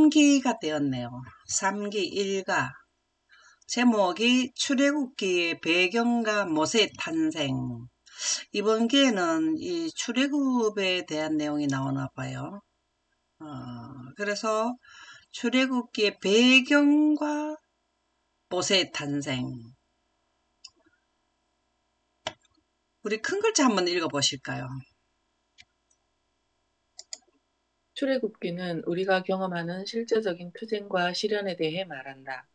3기가 되었네요. 3기 1가 제목이 출애굽기의 배경과 모세의 탄생. 이번 기에는 이 출애굽에 대한 내용이 나오나 봐요. 그래서 출애굽기의 배경과 모세의 탄생. 우리 큰 글자 한번 읽어보실까요? 출애굽기는 우리가 경험하는 실제적인 투쟁과 시련에 대해 말한다.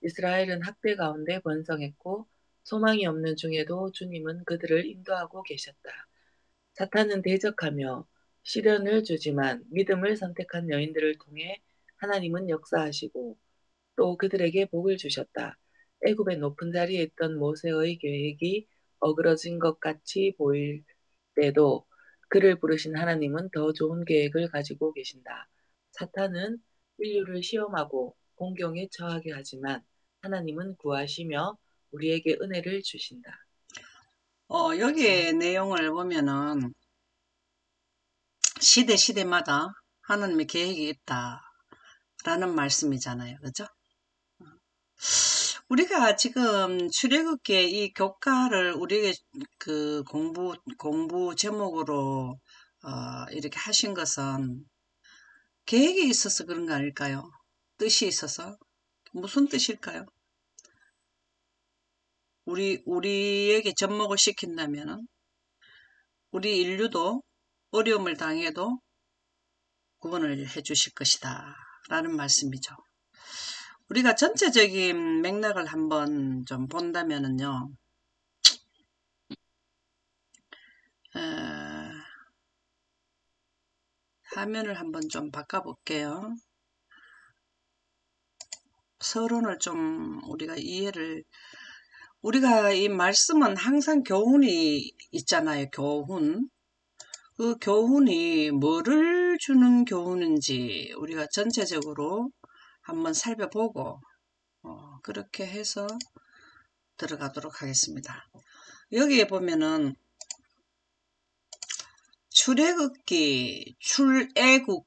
이스라엘은 학대 가운데 번성했고 소망이 없는 중에도 주님은 그들을 인도하고 계셨다. 사탄은 대적하며 시련을 주지만 믿음을 선택한 여인들을 통해 하나님은 역사하시고 또 그들에게 복을 주셨다. 애굽의 높은 자리에 있던 모세의 계획이 어그러진 것 같이 보일 때도 그를 부르신 하나님은 더 좋은 계획을 가지고 계신다. 사탄은 인류를 시험하고 공경에 처하게 하지만 하나님은 구하시며 우리에게 은혜를 주신다. 여기에 내용을 보면은 시대마다 하나님의 계획이 있다라는 말씀이잖아요. 그죠? 우리가 지금 출애굽기의 이 교과를 우리에게 그 공부 제목으로 이렇게 하신 것은 계획이 있어서 그런 거 아닐까요? 뜻이 있어서. 무슨 뜻일까요? 우리에게 접목을 시킨다면은 우리 인류도 어려움을 당해도 구원을 해 주실 것이다 라는 말씀이죠. 우리가 전체적인 맥락을 한번 좀 본다면은요, 화면을 한번 좀 바꿔볼게요. 서론을 좀 우리가 이 말씀은 항상 교훈이 있잖아요. 교훈. 그 교훈이 뭐를 주는 교훈인지 우리가 전체적으로 한번 살펴보고 그렇게 해서 들어가도록 하겠습니다. 여기에 보면은 출애굽기, 출애굽.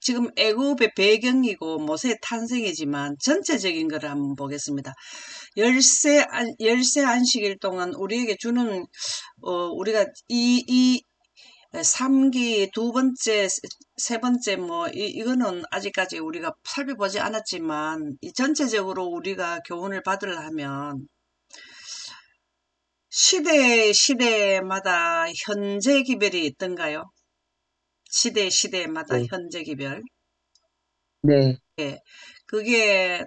지금 애굽의 배경이고 모세의 탄생이지만 전체적인 것을 한번 보겠습니다. 열세 안식일 동안 우리에게 주는 우리가 이 3기 두 번째, 세 번째 이거는 아직까지 우리가 살펴보지 않았지만 이 전체적으로 우리가 교훈을 받으려면 시대마다 현재 기별이 있던가요? 시대마다 네. 현재 기별. 네. 예. 그게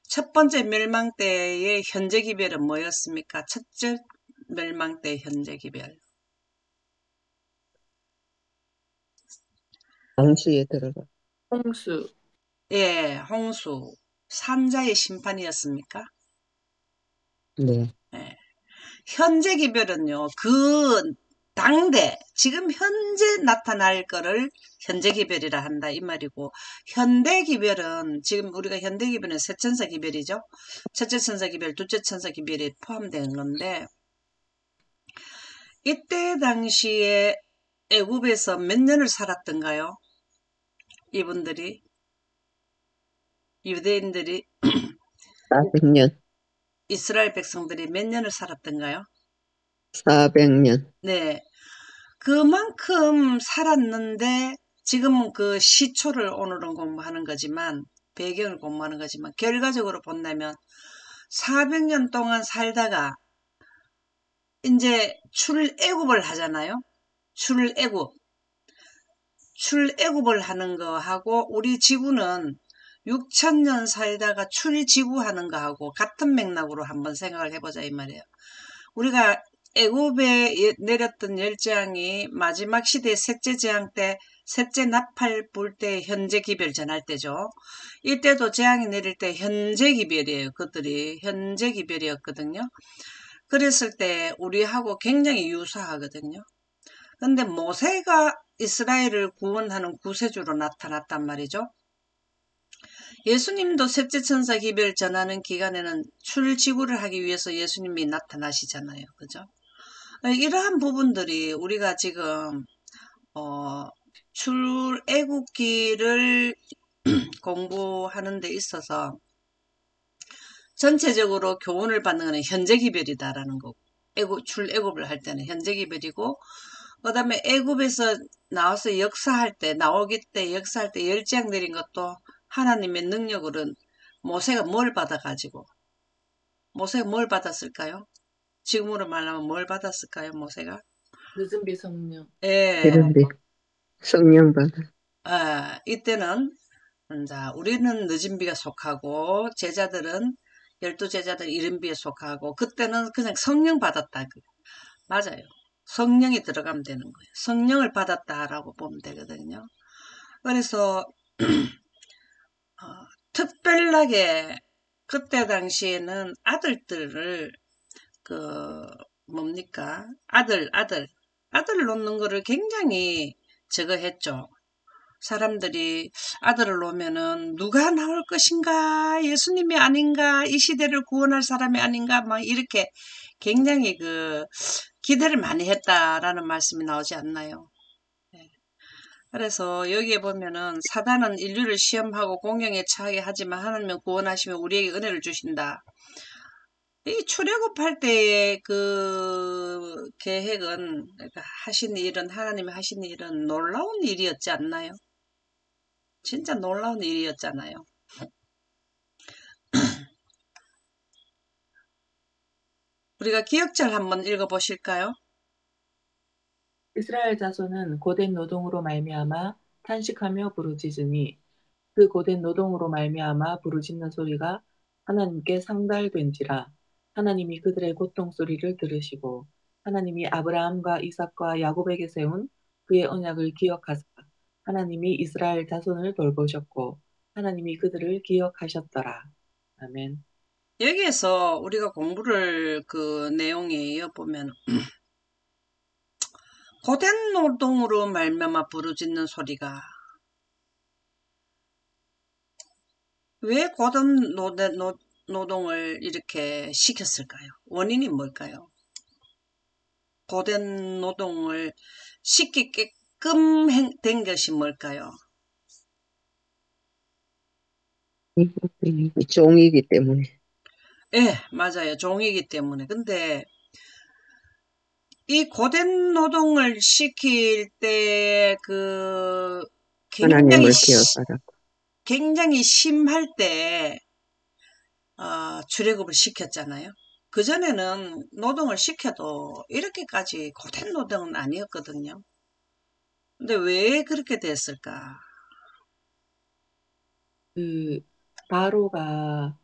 첫 번째 멸망 때의 현재 기별은 뭐였습니까? 첫째 멸망 때 현재 기별. 당시에 들어가. 홍수. 예, 홍수. 산자의 심판이었습니까? 네. 예. 현재 기별은요, 지금 현재 나타날 거를 현재 기별이라 한다, 이 말이고, 현대 기별은, 지금 우리가 현대 기별은 세 천사 기별이죠? 첫째 천사 기별, 둘째 천사 기별이 포함되는 건데, 이때 당시에 애굽에서 몇 년을 살았던가요? 이분들이, 유대인들이, 400년. 이스라엘 백성들이 몇 년을 살았던가요? 400년. 네. 그만큼 살았는데 지금은 그 시초를 오늘은 공부하는 거지만 배경을 공부하는 거지만 결과적으로 본다면 400년 동안 살다가 이제 출애굽을 하잖아요. 출애굽을 하는 거하고 우리 지구는 6천년 살다가 출지구하는 거하고 같은 맥락으로 한번 생각을 해보자 이 말이에요. 우리가 애굽에 내렸던 열재앙이 마지막 시대 셋째 재앙 때 셋째 나팔 불 때 현재 기별 전할 때죠. 이때도 재앙이 내릴 때 현재 기별이에요. 그들이 현재 기별이었거든요. 그랬을 때 우리하고 굉장히 유사하거든요. 근데 모세가 이스라엘을 구원하는 구세주로 나타났단 말이죠. 예수님도 셋째 천사 기별 전하는 기간에는 출지구를 하기 위해서 예수님이 나타나시잖아요. 그죠? 이러한 부분들이 우리가 지금 출애굽기를 공부하는 데 있어서 전체적으로 교훈을 받는 것은 현재기별이다라는 거고, 출애굽을 할 때는 현재기별이고, 그 다음에 애굽에서 나와서 역사할 때, 나오기 때, 역사할 때 열지양 내린 것도 하나님의 능력으로는 모세가 뭘 받아가지고, 모세가 뭘 받았을까요? 지금으로 말하면 뭘 받았을까요, 모세가? 늦은 비 성령. 예, 이런데 성령 받아. 이때는, 자, 우리는 늦은 비가 속하고, 제자들은, 12제자들 이른 비에 속하고, 그때는 그냥 성령 받았다. 맞아요. 성령이 들어가면 되는 거예요. 성령을 받았다라고 보면 되거든요. 그래서 특별하게 그때 당시에는 아들들을 그 뭡니까? 아들 놓는 거를 굉장히 저거 했죠. 사람들이 아들을 놓으면은 누가 나올 것인가? 예수님이 아닌가? 이 시대를 구원할 사람이 아닌가? 막 이렇게 굉장히 기대를 많이 했다라는 말씀이 나오지 않나요? 네. 그래서 여기에 보면은 사단은 인류를 시험하고 공경에 처하게 하지만 하나님은 구원하시며 우리에게 은혜를 주신다. 이 출애굽할 때의 계획은, 그러니까 하나님이 하신 일은 놀라운 일이었지 않나요? 진짜 놀라운 일이었잖아요. 우리가 기억절 한번 읽어보실까요? 이스라엘 자손은 고된 노동으로 말미암아 탄식하며 부르짖으니 그 고된 노동으로 말미암아 부르짖는 소리가 하나님께 상달된지라. 하나님이 그들의 고통 소리를 들으시고 하나님이 아브라함과 이삭과 야곱에게 세운 그의 언약을 기억하사 하나님이 이스라엘 자손을 돌보셨고 하나님이 그들을 기억하셨더라. 아멘. 여기에서 우리가 공부를 내용에 이어보면 고된 노동으로 말미암아 부르짖는 소리가 왜 고된 노동을 이렇게 시켰을까요? 원인이 뭘까요? 고된 노동을 시키게끔 된 것이 뭘까요? 종이기 때문에. 예, 맞아요. 종이기 때문에. 근데 이 고된 노동을 시킬 때 굉장히 하나님을 기억하라. 굉장히 심할 때 출애굽을 시켰잖아요. 그전에는 노동을 시켜도 이렇게까지 고된 노동은 아니었거든요. 근데 왜 그렇게 됐을까? 그 바로가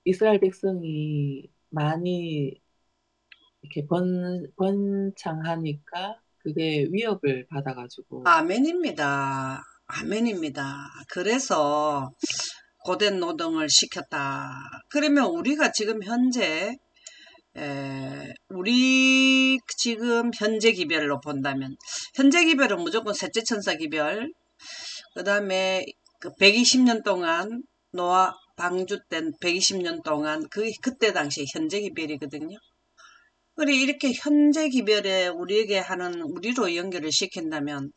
이스라엘 백성이 많이 이렇게 번창하니까 그게 위협을 받아가지고 아멘입니다. 아멘입니다. 그래서 고된 노동을 시켰다. 그러면 우리가 지금 현재 우리 지금 현재 기별로 본다면 현재 기별은 무조건 셋째 천사 기별, 그 다음에 120년 동안 노아 방주 땐 120년 동안 그때 당시 현재 기별이거든요. 그래 이렇게 현재 기별에 우리에게 하는 우리로 연결을 시킨다면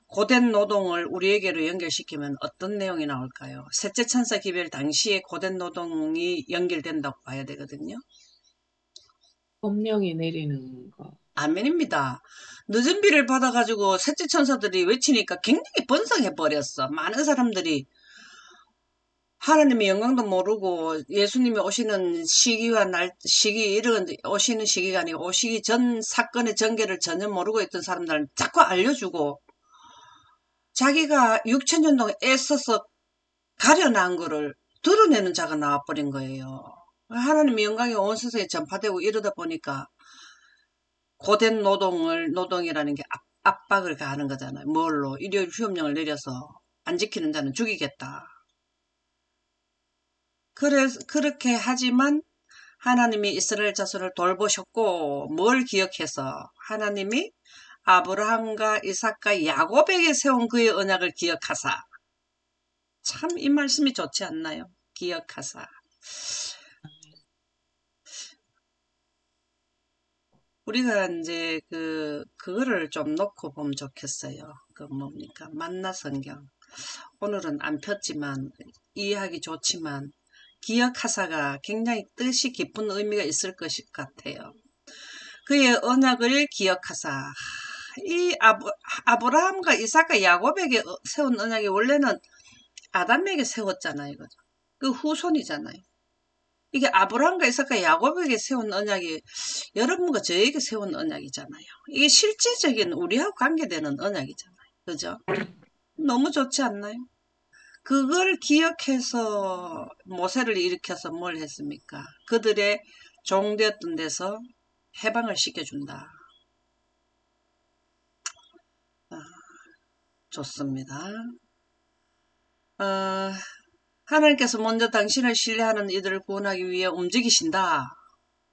고된 노동을 우리에게로 연결시키면 어떤 내용이 나올까요? 셋째 천사 기별 당시에 고된 노동이 연결된다고 봐야 되거든요. 법령이 내리는 거. 아멘입니다. 늦은 비를 받아가지고 셋째 천사들이 외치니까 굉장히 번성해버렸어. 많은 사람들이 하나님의 영광도 모르고 예수님이 오시는 오시는 시기가 아니고 오시기 전 사건의 전개를 전혀 모르고 있던 사람들은 자꾸 알려주고 자기가 6천년 동안 애써서 가려난 거를 드러내는 자가 나와버린 거예요. 하나님의 영광이 온 세상에 전파되고 이러다 보니까 고된 노동이라는 게 압박을 가하는 거잖아요. 뭘로? 일요일 휴업령을 내려서 안 지키는 자는 죽이겠다. 그렇게 하지만 하나님이 이스라엘 자손을 돌보셨고 뭘 기억해서 하나님이 아브라함과 이삭과 야곱에게 세운 그의 언약을 기억하사. 참 이 말씀이 좋지 않나요? 기억하사. 우리가 이제 그거를 좀 놓고 보면 좋겠어요. 그 뭡니까? 만나 성경. 오늘은 안 폈지만 이해하기 좋지만 기억하사가 굉장히 뜻이 깊은 의미가 있을 것 같아요. 그의 언약을 기억하사. 이 아브라함과 이삭과 야곱에게 세운 언약이 원래는 아담에게 세웠잖아요. 그죠? 그 후손이잖아요. 이게 아브라함과 이삭과 야곱에게 세운 언약이 여러분과 저에게 세운 언약이잖아요. 이게 실제적인 우리하고 관계되는 언약이잖아요. 그죠? 너무 좋지 않나요? 그걸 기억해서 모세를 일으켜서 뭘 했습니까? 그들의 종되었던 데서 해방을 시켜준다. 좋습니다. 하나님께서 먼저 당신을 신뢰하는 이들을 구원하기 위해 움직이신다.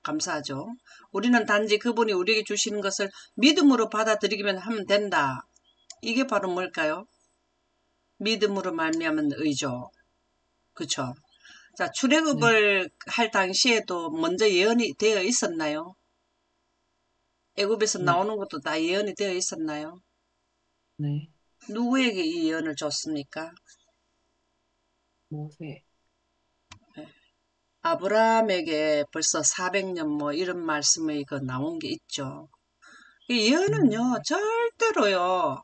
감사하죠. 우리는 단지 그분이 우리에게 주시는 것을 믿음으로 받아들이기만 하면 된다. 이게 바로 뭘까요? 믿음으로 말미암은 의죠. 그쵸? 자, 출애굽을 할 당시에도 먼저 예언이 되어 있었나요? 애굽에서 네. 나오는 것도 다 예언이 되어 있었나요? 네. 누구에게 이 예언을 줬습니까? 모세. 아브라함에게 벌써 400년 뭐 이런 말씀이 그 나온 게 있죠. 이 예언은요, 절대로요,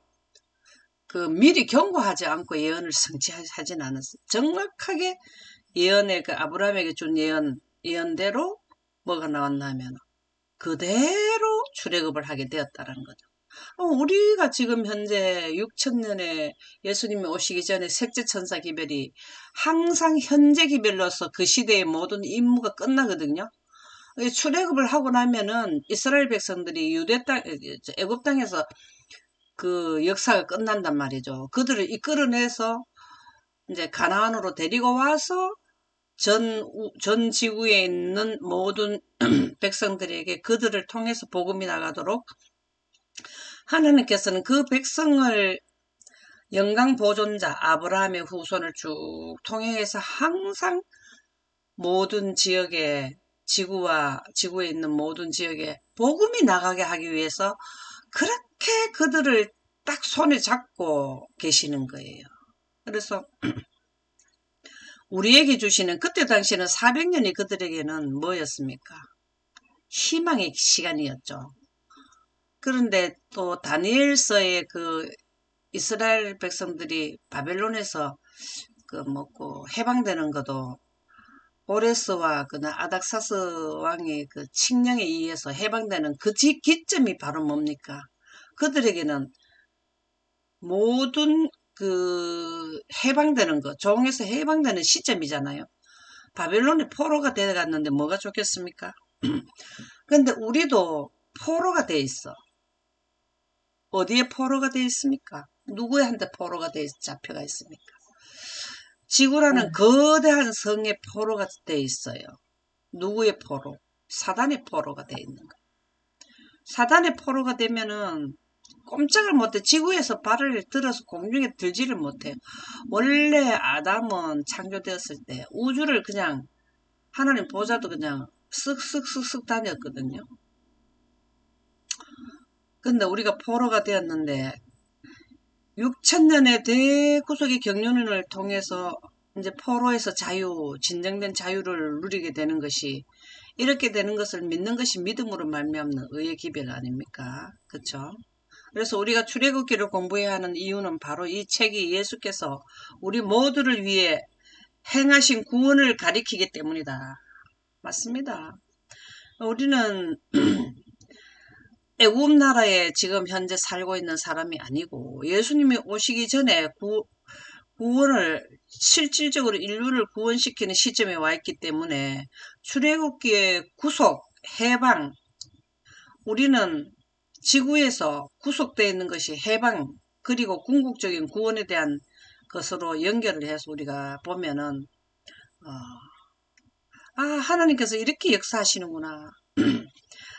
그 미리 경고하지 않고 예언을 성취하진 않았어요. 정확하게 예언의 그 아브라함에게 준 예언대로 뭐가 나왔나 하면 그대로 출애굽을 하게 되었다는 거죠. 우리가 지금 현재 6천년에 예수님이 오시기 전에 셋째 천사 기별이 항상 현재 기별로서 그 시대의 모든 임무가 끝나거든요. 출애굽을 하고 나면은 이스라엘 백성들이 유대 땅, 애굽 땅에서 그 역사가 끝난단 말이죠. 그들을 이끌어내서 이제 가나안으로 데리고 와서 전 지구에 있는 모든 백성들에게 그들을 통해서 복음이 나가도록 하나님께서는 그 백성을 영광 보존자 아브라함의 후손을 쭉 통해서 항상 모든 지역에 지구에 있는 모든 지역에 복음이 나가게 하기 위해서 그렇게 그들을 딱 손에 잡고 계시는 거예요. 그래서 우리에게 주시는 그때 당시에는 400년이 그들에게는 뭐였습니까? 희망의 시간이었죠. 그런데 또 다니엘서의 그 이스라엘 백성들이 바벨론에서 그 먹고 해방되는 것도 오레스와 그 아닥사스 왕의 그 칙령에 의해서 해방되는 그 기점이 바로 뭡니까? 그들에게는 모든 그 해방되는 거, 종에서 해방되는 시점이잖아요. 바벨론이 포로가 되어갔는데 뭐가 좋겠습니까? 근데 우리도 포로가 돼 있어. 어디에 포로가 돼 있습니까? 누구한테 포로가 돼 잡혀가 있습니까? 지구라는 거대한 성의 포로가 돼 있어요. 누구의 포로? 사단의 포로가 돼 있는 거예요. 사단의 포로가 되면은 꼼짝을 못해. 지구에서 발을 들어서 공중에 들지를 못해요. 원래 아담은 창조되었을 때 우주를 그냥 하나님 보좌도 그냥 쓱쓱쓱쓱 다녔거든요. 근데 우리가 포로가 되었는데 6천년의 대구속의 경륜을 통해서 이제 포로에서 진정된 자유를 누리게 되는 것이 이렇게 되는 것을 믿는 것이 믿음으로 말미암는 의의 기별 아닙니까? 그렇죠? 그래서 우리가 출애굽기를 공부해야 하는 이유는 바로 이 책이 예수께서 우리 모두를 위해 행하신 구원을 가리키기 때문이다. 맞습니다. 우리는 애굽 나라에 지금 현재 살고 있는 사람이 아니고 예수님이 오시기 전에 구원을 실질적으로 인류를 구원시키는 시점에 와 있기 때문에 출애굽기의 구속, 해방, 우리는 지구에서 구속되어 있는 것이 해방 그리고 궁극적인 구원에 대한 것으로 연결을 해서 우리가 보면은 하나님께서 이렇게 역사하시는구나.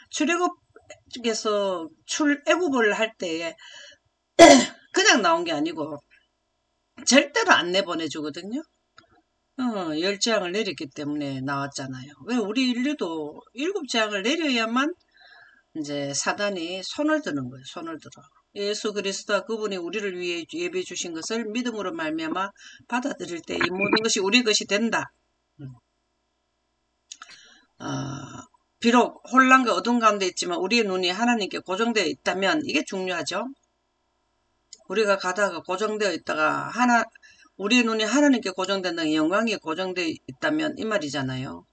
출애굽에서 출애굽을 할 때에 그냥 나온 게 아니고 절대로 안 내보내주거든요. 10재앙을 내렸기 때문에 나왔잖아요. 왜 우리 인류도 7재앙을 내려야만 이제 사단이 손을 드는 거예요. 손을 들어. 예수 그리스도와 그분이 우리를 위해 예배해 주신 것을 믿음으로 말미암아 받아들일 때 이 모든 것이 우리 것이 된다. 비록 혼란과 어둠 가운데 있지만 우리의 눈이 하나님께 고정되어 있다면 이게 중요하죠. 우리가 가다가 고정되어 있다가 우리의 눈이 하나님께 고정된다는 영광이 고정되어 있다면 이 말이잖아요.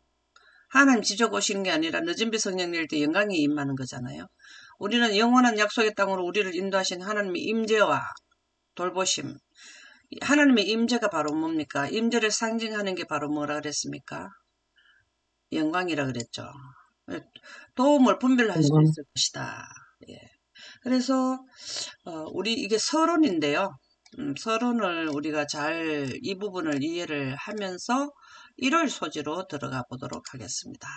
하나님 직접 오시는 게 아니라 늦은 비 성령 내릴 때 영광이 임하는 거잖아요. 우리는 영원한 약속의 땅으로 우리를 인도하신 하나님의 임재와 돌보심. 하나님의 임재가 바로 뭡니까? 임재를 상징하는 게 바로 뭐라 그랬습니까? 영광이라 그랬죠. 도움을 분별할 수 영광. 있을 것이다. 예. 그래서 우리 이게 서론인데요. 서론을 우리가 잘 이 부분을 이해를 하면서 1월 소지로 들어가 보도록 하겠습니다.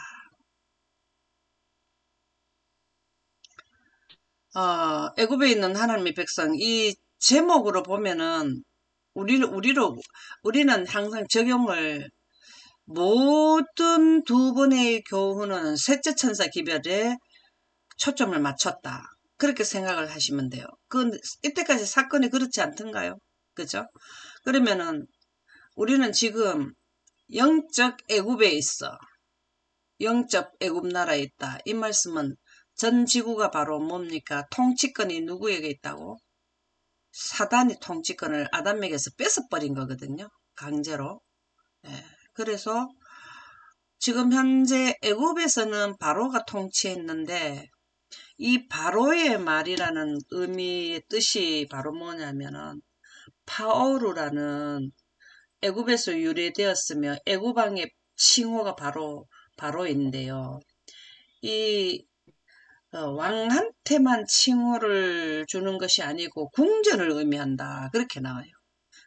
애굽에 있는 하나님의 백성 이 제목으로 보면은 우리는 항상 적용을 모든 두 번의 교훈은 셋째 천사 기별에 초점을 맞췄다. 그렇게 생각을 하시면 돼요. 이때까지 사건이 그렇지 않던가요? 그죠? 그러면은 우리는 지금 영적 애굽에 있어. 영적 애굽 나라에 있다. 이 말씀은 전 지구가 바로 뭡니까? 통치권이 누구에게 있다고? 사단이 통치권을 아담에게서 뺏어버린 거거든요. 강제로. 예. 그래서 지금 현재 애굽에서는 바로가 통치했는데 이 바로의 말이라는 의미의 뜻이 바로 뭐냐면은 파오르라는 애굽에서 유래되었으며 애굽왕의 칭호가 바로 바로인데요. 이 왕한테만 칭호를 주는 것이 아니고 궁전을 의미한다. 그렇게 나와요.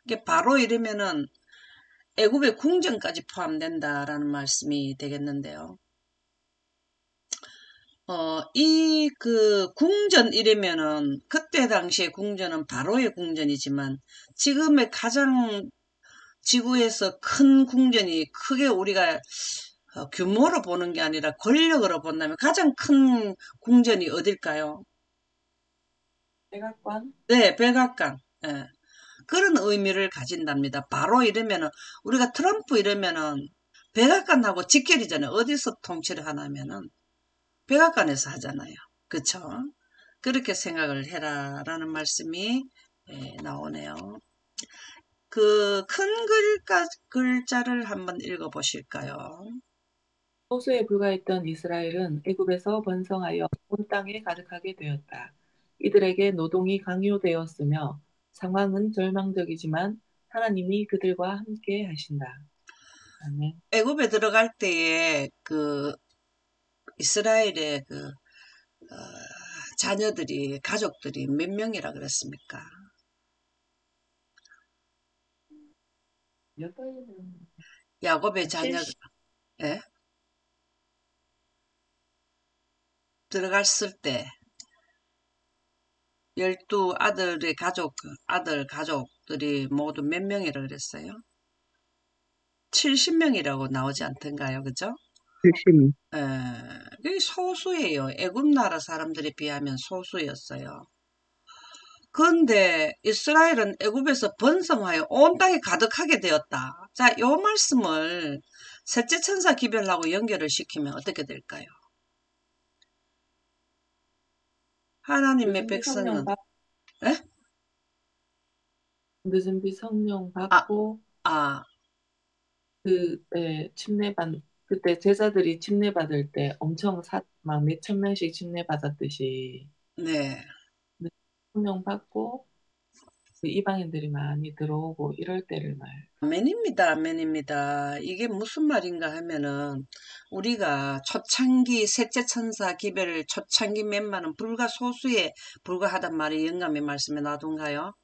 이게 바로 이러면은 애굽의 궁전까지 포함된다라는 말씀이 되겠는데요. 궁전 이러면은 그때 당시의 궁전은 바로의 궁전이지만 지금의 가장 지구에서 큰 궁전이 크게 우리가 규모로 보는 게 아니라 권력으로 본다면 가장 큰 궁전이 어딜까요? 백악관? 네, 백악관. 예. 그런 의미를 가진답니다. 바로 이러면은 우리가 트럼프 이러면은 백악관하고 직결이잖아요. 어디서 통치를 하냐면은 백악관에서 하잖아요. 그쵸? 그렇게 생각을 해라라는 말씀이 나오네요. 그 큰 글자를 한번 읽어보실까요? 소수에 불과했던 이스라엘은 애굽에서 번성하여 온 땅에 가득하게 되었다. 이들에게 노동이 강요되었으며 상황은 절망적이지만 하나님이 그들과 함께 하신다. 아멘. 애굽에 들어갈 때에 이스라엘의 자녀들이 가족들이 몇 명이라 그랬습니까? 8명, 야곱의 자녀 70, 예? 들어갔을 때 12 아들 가족들이 모두 몇 명이라 그랬어요? 70명이라고 나오지 않던가요? 그죠? 70. 그게 소수예요. 애굽 나라 사람들에 비하면 소수였어요. 그런데 이스라엘은 애굽에서 번성하여 온 땅에 가득하게 되었다. 자, 이 말씀을 셋째 천사 기별하고 연결을 시키면 어떻게 될까요? 하나님의 늦은 비 성령 백성은 받, 에? 늦은 비 성령 아, 받고 아, 그때 제자들이 침례받을 때 엄청 막 몇천 명씩 침례받았듯이 네. 성령 받고 그 이방인들이 많이 들어오고 이럴 때를 말. 아멘입니다. 아멘입니다. 이게 무슨 말인가 하면은 우리가 초창기 셋째 천사 기별 초창기 멤버는 불과 소수에 불과하단 말이 영감의 말씀에 놔둔가요?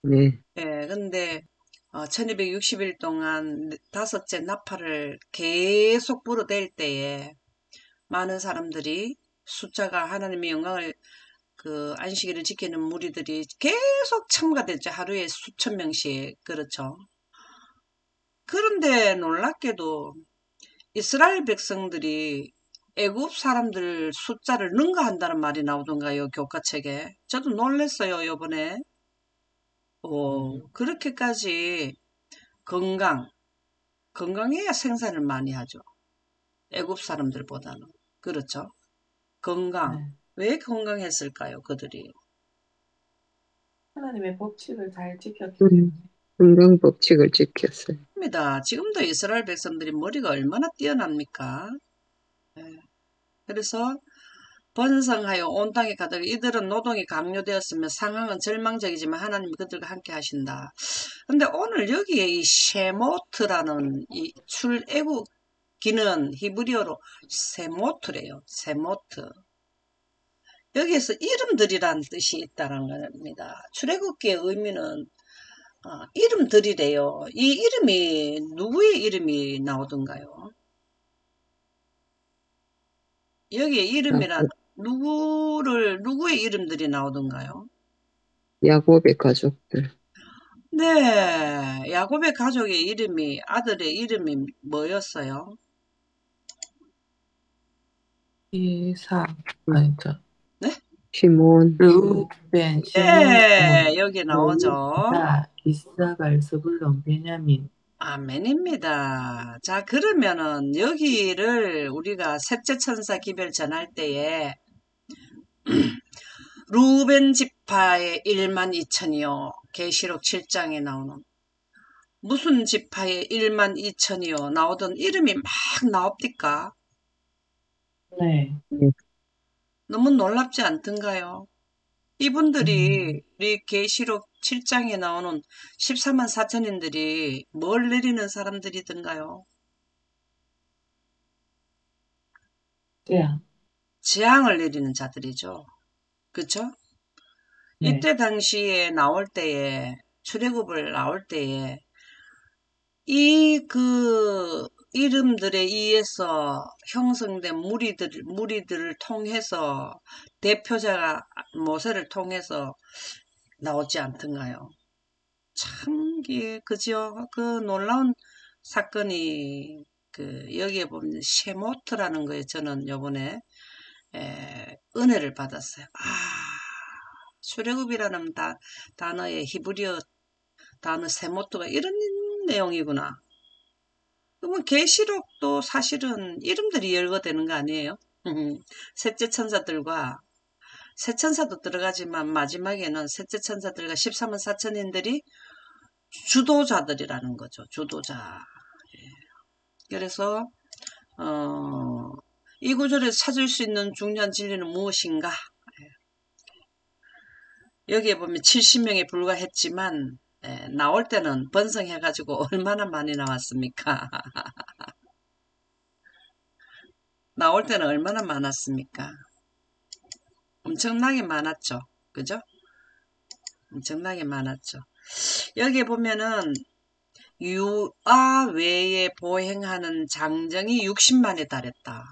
네. 예, 근데 1260일 동안 다섯째 나팔을 계속 불어댈 때에 많은 사람들이 숫자가 하나님의 영광을 안식일을 지키는 무리들이 계속 참가됐죠. 하루에 수천 명씩. 그렇죠. 그런데 놀랍게도 이스라엘 백성들이 애굽 사람들 숫자를 능가한다는 말이 나오던가요, 교과책에. 저도 놀랐어요, 요번에. 그렇게까지 건강해야 생산을 많이 하죠. 애굽 사람들보다는. 그렇죠. 건강. 네. 왜 건강했을까요, 그들이? 하나님의 법칙을 잘 지켰기 때문에. 음, 건강 법칙을 지켰어요. 입니다. 지금도 이스라엘 백성들이 머리가 얼마나 뛰어납니까? 예. 그래서 번성하여 온 땅에 가득 이들은 노동이 강요되었으며 상황은 절망적이지만 하나님이 그들과 함께 하신다. 근데 오늘 여기에 이 쉐모트라는 이 출애굽기는 히브리어로 세모트래요. 세모트. 여기에서 이름들이란 뜻이 있다는 겁니다. 출애굽기의 의미는 이름들이래요. 이 이름이 누구의 이름이 나오던가요? 여기에 이름이란 누구의 이름들이 나오던가요? 야곱의 가족들. 네, 야곱의 가족의 이름이, 아들의 이름이 뭐였어요? 이삭, 아니죠. 네? 시몬, 르우벤, 네, 시므온, 여기 나오죠. 레위, 이사갈, 스불론, 베냐민. 아멘입니다. 자, 그러면은 여기를 우리가 셋째 천사 기별 전할 때에 루벤 지파의 1만 2천이요. 계시록 7장에 나오는 무슨 지파의 1만 2천이요. 나오던 이름이 막 나옵니까? 네. 네, 너무 놀랍지 않던가요? 이분들이 우리 계시록 7장에 나오는 14만 4천인들이 뭘 내리는 사람들이던가요? 재앙. 재앙을 내리는 자들이죠. 그쵸? 네. 이때 당시에 나올 때에 출애굽을 나올 때에 이 이름들에 의해서 형성된 무리들을 통해서 대표자가 모세를 통해서 나오지 않던가요? 참, 그죠? 그 놀라운 사건이, 여기에 보면, 쉐모트라는 거에 저는 요번에, 은혜를 받았어요. 출애굽이라는 단어의 히브리어 단어 세모트가 이런 내용이구나. 그러면 계시록도 사실은 이름들이 열거되는 거 아니에요? 셋째 천사들과 세 천사도 들어가지만 마지막에는 셋째 천사들과 14만 4천인들이 주도자들이라는 거죠. 주도자. 그래서 이 구절에서 찾을 수 있는 중요한 진리는 무엇인가? 여기에 보면 70명에 불과했지만 나올 때는 번성해가지고 얼마나 많이 나왔습니까? 나올 때는 얼마나 많았습니까? 엄청나게 많았죠. 그죠? 엄청나게 많았죠. 여기에 보면은 유아 외에 보행하는 장정이 60만에 달했다.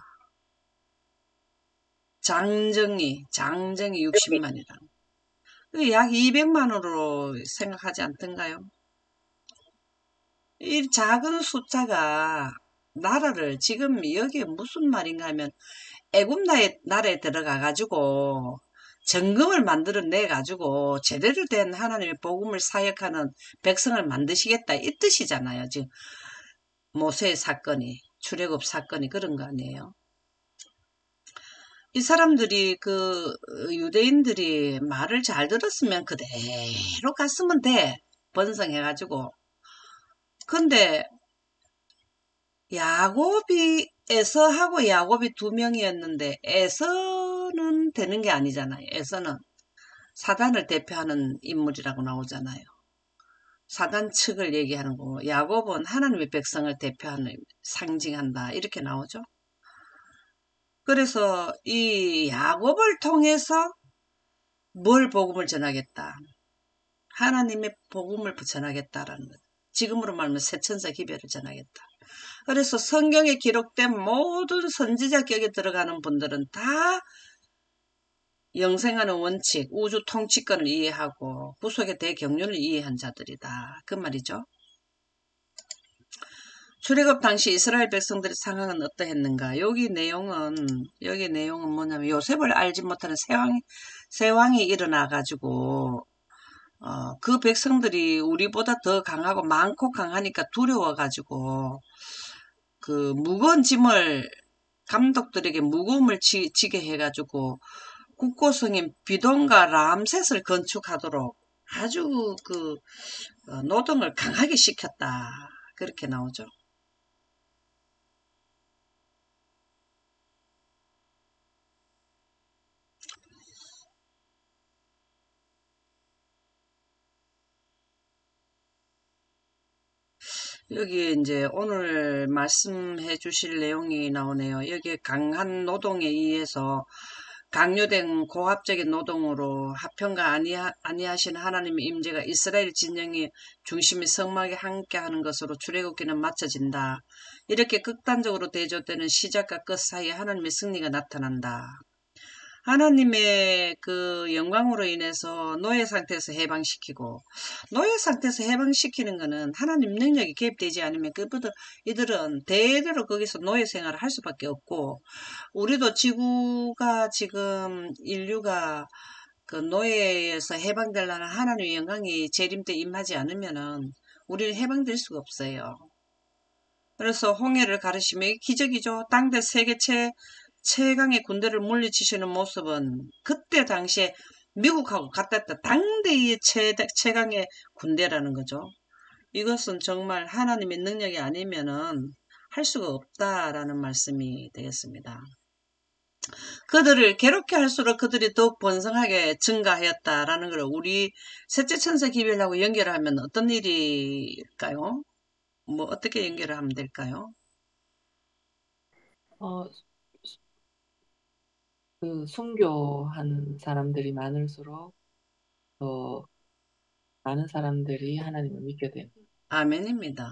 장정이 60만이다. 약 200만으로 생각하지 않던가요? 이 작은 숫자가 나라를 지금 여기에 무슨 말인가 하면 애굽 나라에 들어가 가지고 정금을 만들어내 가지고 제대로 된 하나님의 복음을 사역하는 백성을 만드시겠다 이 뜻이잖아요. 지금 모세의 사건이 출애굽 사건이 그런 거 아니에요. 이 사람들이 유대인들이 말을 잘 들었으면 그대로 갔으면 돼. 번성해가지고. 근데 야곱이 에서하고 야곱이 두 명이었는데 에서는 되는 게 아니잖아요. 에서는 사단을 대표하는 인물이라고 나오잖아요. 사단 측을 얘기하는 거고 야곱은 하나님의 백성을 대표하는 상징한다 이렇게 나오죠. 그래서 이 야곱을 통해서 뭘 복음을 전하겠다. 하나님의 복음을 전하겠다라는 거죠. 지금으로 말하면 새천사 기별을 전하겠다. 그래서 성경에 기록된 모든 선지자격에 들어가는 분들은 다 영생하는 원칙, 우주 통치권을 이해하고 구속의 대경륜을 이해한 자들이다. 그 말이죠. 출애굽 당시 이스라엘 백성들의 상황은 어떠했는가? 여기 내용은 뭐냐면 요셉을 알지 못하는 세왕이 일어나가지고 그 백성들이 우리보다 더 강하고 많고 강하니까 두려워가지고 그 무거운 짐을 감독들에게 무거움을 지게 해가지고 국고성인 비돈과 람셋을 건축하도록 아주 노동을 강하게 시켰다. 그렇게 나오죠. 여기 이제 오늘 말씀해 주실 내용이 나오네요. 여기 강한 노동에 의해서 강요된 고압적인 노동으로 하평과 아니하신 하나님의 임재가 이스라엘 진영의 중심이 성막에 함께하는 것으로 출애굽기는 마쳐진다. 이렇게 극단적으로 대조되는 시작과 끝 사이에 하나님의 승리가 나타난다. 하나님의 그 영광으로 인해서 노예 상태에서 해방시키고, 노예 상태에서 해방시키는 거는 하나님 능력이 개입되지 않으면 이들은 대대로 거기서 노예 생활을 할 수밖에 없고, 우리도 지구가 지금 인류가 그 노예에서 해방되려는 하나님의 영광이 재림 때 임하지 않으면은 우리는 해방될 수가 없어요. 그래서 홍해를 가르치며 기적이죠. 당대 세계 최강의 군대를 물리치시는 모습은 그때 당시에 미국하고 같았다. 당대의 최강의 군대라는 거죠. 이것은 정말 하나님의 능력이 아니면은 할 수가 없다라는 말씀이 되겠습니다. 그들을 괴롭게 할수록 그들이 더욱 번성하게 증가하였다라는 걸 우리 셋째 천사 기별하고 연결하면 어떤 일일까요? 뭐 어떻게 연결을 하면 될까요? 어, 그 순교하는 사람들이 많을수록 더 많은 사람들이 하나님을 믿게 되는. 아멘입니다.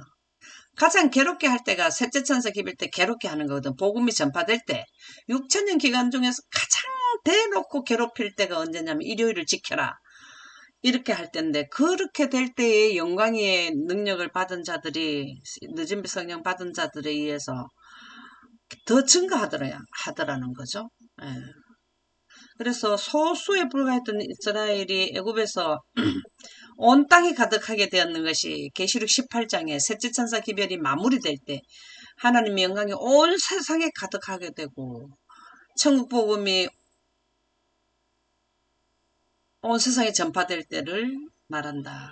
가장 괴롭게 할 때가 셋째 천사 기빌 때 괴롭게 하는 거거든. 복음이 전파될 때. 6천년 기간 중에서 가장 대놓고 괴롭힐 때가 언제냐면 일요일을 지켜라. 이렇게 할 때인데 그렇게 될 때에 영광의 능력을 받은 자들이 늦은 성령 받은 자들에 의해서 더 증가하더라는 거죠. 예. 그래서 소수에 불과했던 이스라엘이 애굽에서 온 땅이 가득하게 되었는 것이 계시록 18장에 셋째 천사 기별이 마무리될 때 하나님의 영광이 온 세상에 가득하게 되고 천국 복음이 온 세상에 전파될 때를 말한다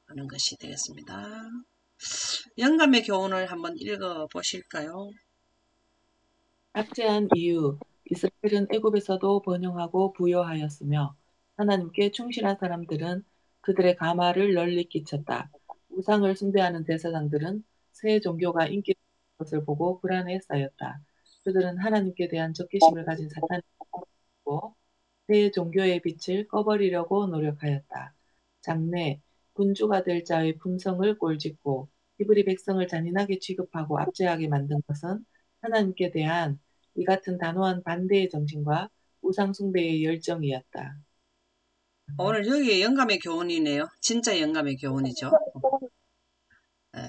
하는 것이 되겠습니다. 영감의 교훈을 한번 읽어 보실까요? 압제한 이유, 이스라엘은 애굽에서도 번영하고 부여하였으며 하나님께 충실한 사람들은 그들의 가마를 널리 끼쳤다. 우상을 숭배하는 제사장들은 새 종교가 인기 있는 것을 보고 불안에 쌓였다. 그들은 하나님께 대한 적개심을 가진 사탄이고 새 종교의 빛을 꺼버리려고 노력하였다. 장래 군주가 될 자의 품성을 꼴짓고 히브리 백성을 잔인하게 취급하고 압제하게 만든 것은 하나님께 대한 이 같은 단호한 반대의 정신과 우상 숭배의 열정이었다. 오늘 여기 영감의 교훈이네요. 진짜 영감의 교훈이죠. 예.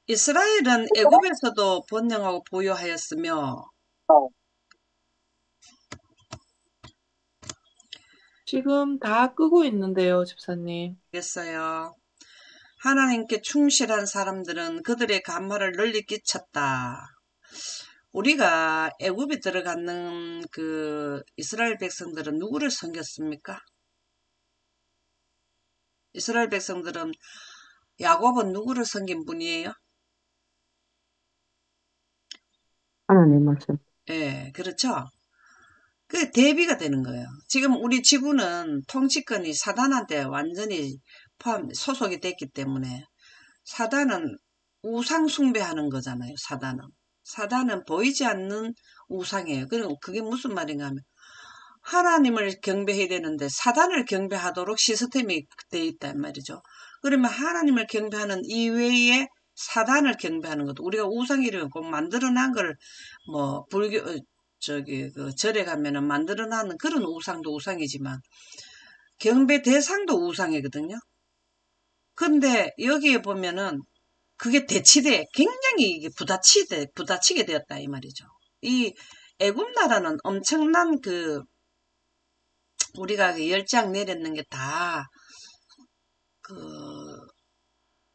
이스라엘은 애굽에서도 번영하고 부여하였으며 지금 다 끄고 있는데요, 집사님. 겠어요. 하나님께 충실한 사람들은 그들의 감화를 널리 끼쳤다. 우리가 애굽에 들어가는 그 이스라엘 백성들은 누구를 섬겼습니까? 이스라엘 백성들은 야곱은 누구를 섬긴 분이에요? 하나님 말씀. 예, 그렇죠. 그 대비가 되는 거예요. 지금 우리 지구는 통치권이 사단한테 완전히 소속이 됐기 때문에 사단은 우상 숭배하는 거잖아요. 사단은 보이지 않는 우상이에요. 그리고 그게 무슨 말인가 하면 하나님을 경배해야 되는데 사단을 경배하도록 시스템이 되어 있단 말이죠. 그러면 하나님을 경배하는 이외에 사단을 경배하는 것도 우리가 우상이라고 꼭 만들어낸 걸 뭐 불교 그 절에 가면은 만들어놨는 그런 우상도 우상이지만 경배 대상도 우상이거든요. 근데 여기에 보면은 그게 굉장히 이게 부다치게 되었다 이 말이죠. 이 애굽 나라는 엄청난 우리가 열장 내렸는 게 다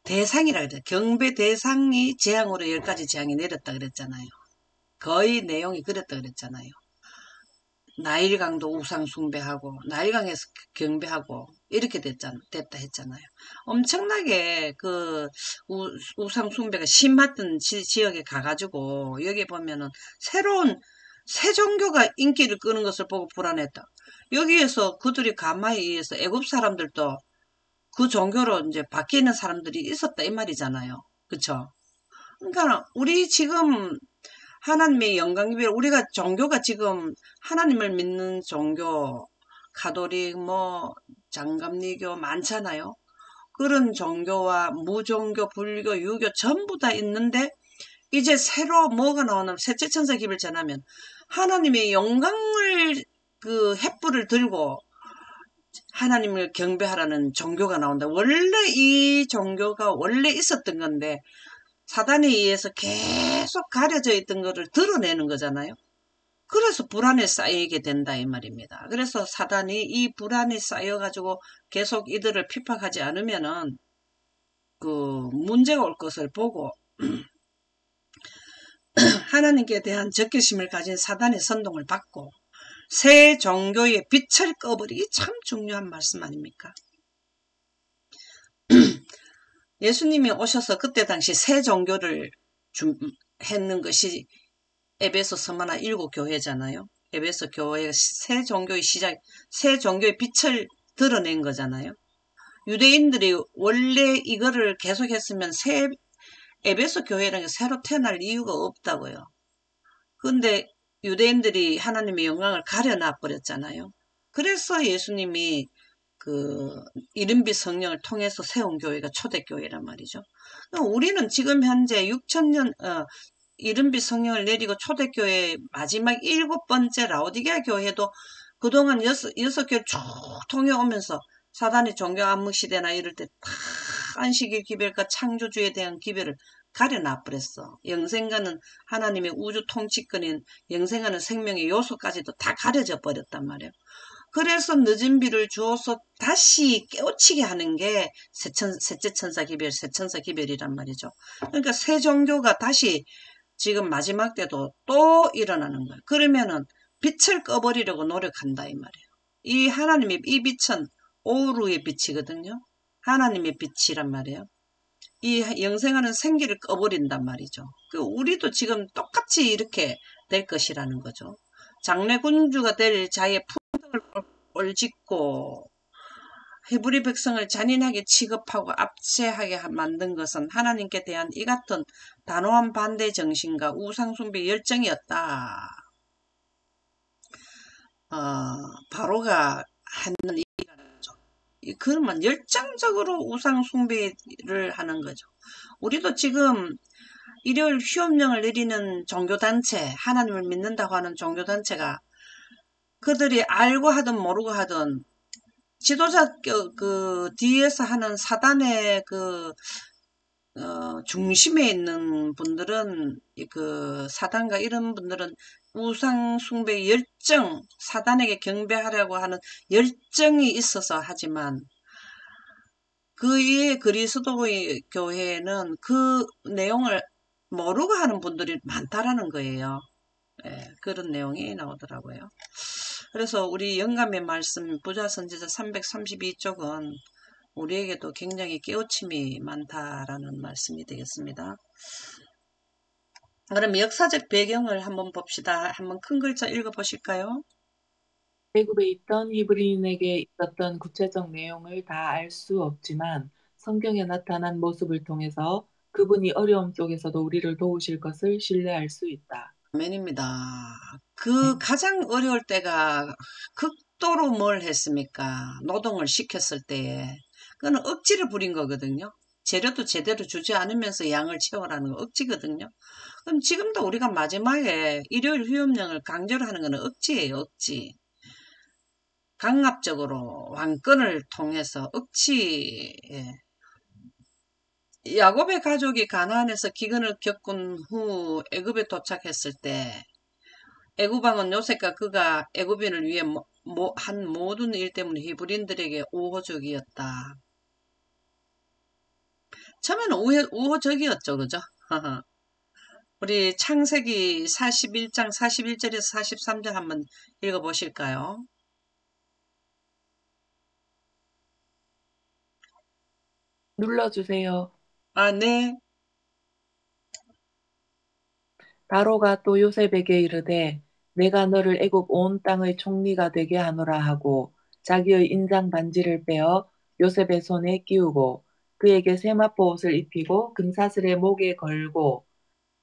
대상이라 그래. 경배 대상이 재앙으로 10가지 재앙이 내렸다 그랬잖아요. 거의 내용이 그랬다 그랬잖아요. 나일강도 우상 숭배하고 나일강에서 경배하고 이렇게 됐다 했잖아요. 엄청나게 우상 숭배가 심했던 지역에 가가지고 여기 보면은 새로운 새 종교가 인기를 끄는 것을 보고 불안했다. 여기에서 그들이 가만히 의해서 애굽 사람들도 그 종교로 이제 바뀌는 사람들이 있었다 이 말이잖아요. 그쵸? 그러니까 우리 지금 하나님의 영광이별 우리가 종교가 지금 하나님을 믿는 종교 가톨릭 장감리교 많잖아요. 그런 종교와 무종교 불교 유교 전부 다 있는데 이제 새로 뭐가 나오냐면 셋째 천사 기별 전하면 하나님의 영광을 횃불을 들고 하나님을 경배하라는 종교가 나온다. 원래 이 종교가 원래 있었던 건데 사단에 의해서 계속 가려져 있던 것을 드러내는 거잖아요. 그래서 불안에 쌓이게 된다 이 말입니다. 그래서 사단이 이 불안이 쌓여가지고 계속 이들을 핍박하지 않으면은 문제가 올 것을 보고 하나님께 대한 적개심을 가진 사단의 선동을 받고 새 종교의 빛을 꺼버리기 참 중요한 말씀 아닙니까? 예수님이 오셔서 그때 당시 새 종교를 했는 것이 에베소 서머나 7교회잖아요. 에베소 교회가 새 종교의 시작, 새 종교의 빛을 드러낸 거잖아요. 유대인들이 원래 이거를 계속했으면 에베소 교회라는 게 새로 태어날 이유가 없다고요. 근데 유대인들이 하나님의 영광을 가려놔 버렸잖아요. 그래서 예수님이 이른빛 성령을 통해서 세운 교회가 초대교회란 말이죠. 우리는 지금 현재 6천년 이른빛 성령을 내리고 초대교회 마지막 7번째 라오디게아 교회도 그동안 6교회 쭉 통해오면서 사단의 종교 암흑 시대나 이럴 때 다 안식일 기별과 창조주에 대한 기별을 가려놔 버렸어. 영생과는 하나님의 우주 통치권인 영생하는 생명의 요소까지도 다 가려져 버렸단 말이에요. 그래서 늦은 비를 주어서 다시 깨우치게 하는 게 셋째 천사 기별, 새 천사 기별이란 말이죠. 그러니까 새 종교가 다시 지금 마지막 때도 또 일어나는 거예요. 그러면은 빛을 꺼버리려고 노력한다 이 말이에요. 이 하나님의 이 빛은 오루의 빛이거든요. 하나님의 빛이란 말이에요. 이 영생하는 생기를 꺼버린단 말이죠. 우리도 지금 똑같이 이렇게 될 것이라는 거죠. 장래군주가 될 자의 품성을 꼴짓고 헤브리 백성을 잔인하게 취급하고 압제하게 만든 것은 하나님께 대한 이 같은 단호한 반대 정신과 우상숭배 열정이었다. 바로가 하는 얘기라는 거죠. 그러면 열정적으로 우상숭배를 하는 거죠. 우리도 지금 일요일 휴업령을 내리는 종교단체, 하나님을 믿는다고 하는 종교단체가 그들이 알고 하든 모르고 하든 지도자 뒤에서 하는 사단의 중심에 있는 분들은 사단과 이런 분들은 우상 숭배 열정, 사단에게 경배하려고 하는 열정이 있어서 하지만 그 이에 그리스도의 교회는 그 내용을 모르고 하는 분들이 많다라는 거예요. 예, 그런 내용이 나오더라고요. 그래서 우리 영감의 말씀 부자선지자 332쪽은 우리에게도 굉장히 깨우침이 많다라는 말씀이 되겠습니다. 그럼 역사적 배경을 한번 봅시다. 한번 큰 글자 읽어보실까요? 애굽에 있던 히브리인에게 있었던 구체적 내용을 다 알 수 없지만 성경에 나타난 모습을 통해서 그분이 어려움 속에서도 우리를 도우실 것을 신뢰할 수 있다. 아멘입니다. 네. 가장 어려울 때가 극도로 뭘 했습니까? 노동을 시켰을 때에. 그거는 억지를 부린 거거든요. 재료도 제대로 주지 않으면서 양을 채우라는 거 억지거든요. 그럼 지금도 우리가 마지막에 일요일 휴업령을 강제로 하는 거는 억지예요, 억지. 강압적으로 왕권을 통해서 억지, 예. 야곱의 가족이 가나안에서 기근을 겪은 후 애굽에 도착했을 때 애굽 왕은 요셉과 그가 애굽인을 위해 한 모든 일 때문에 히브리인들에게 우호적이었다. 처음에는 우호적이었죠, 그죠? 우리 창세기 41장 41절에서 43절 한번 읽어보실까요? 눌러주세요. 아, 네. 바로가 또 요셉에게 이르되 내가 너를 애굽 온 땅의 총리가 되게 하노라 하고 자기의 인장 반지를 빼어 요셉의 손에 끼우고 그에게 세마포 옷을 입히고 금사슬에 목에 걸고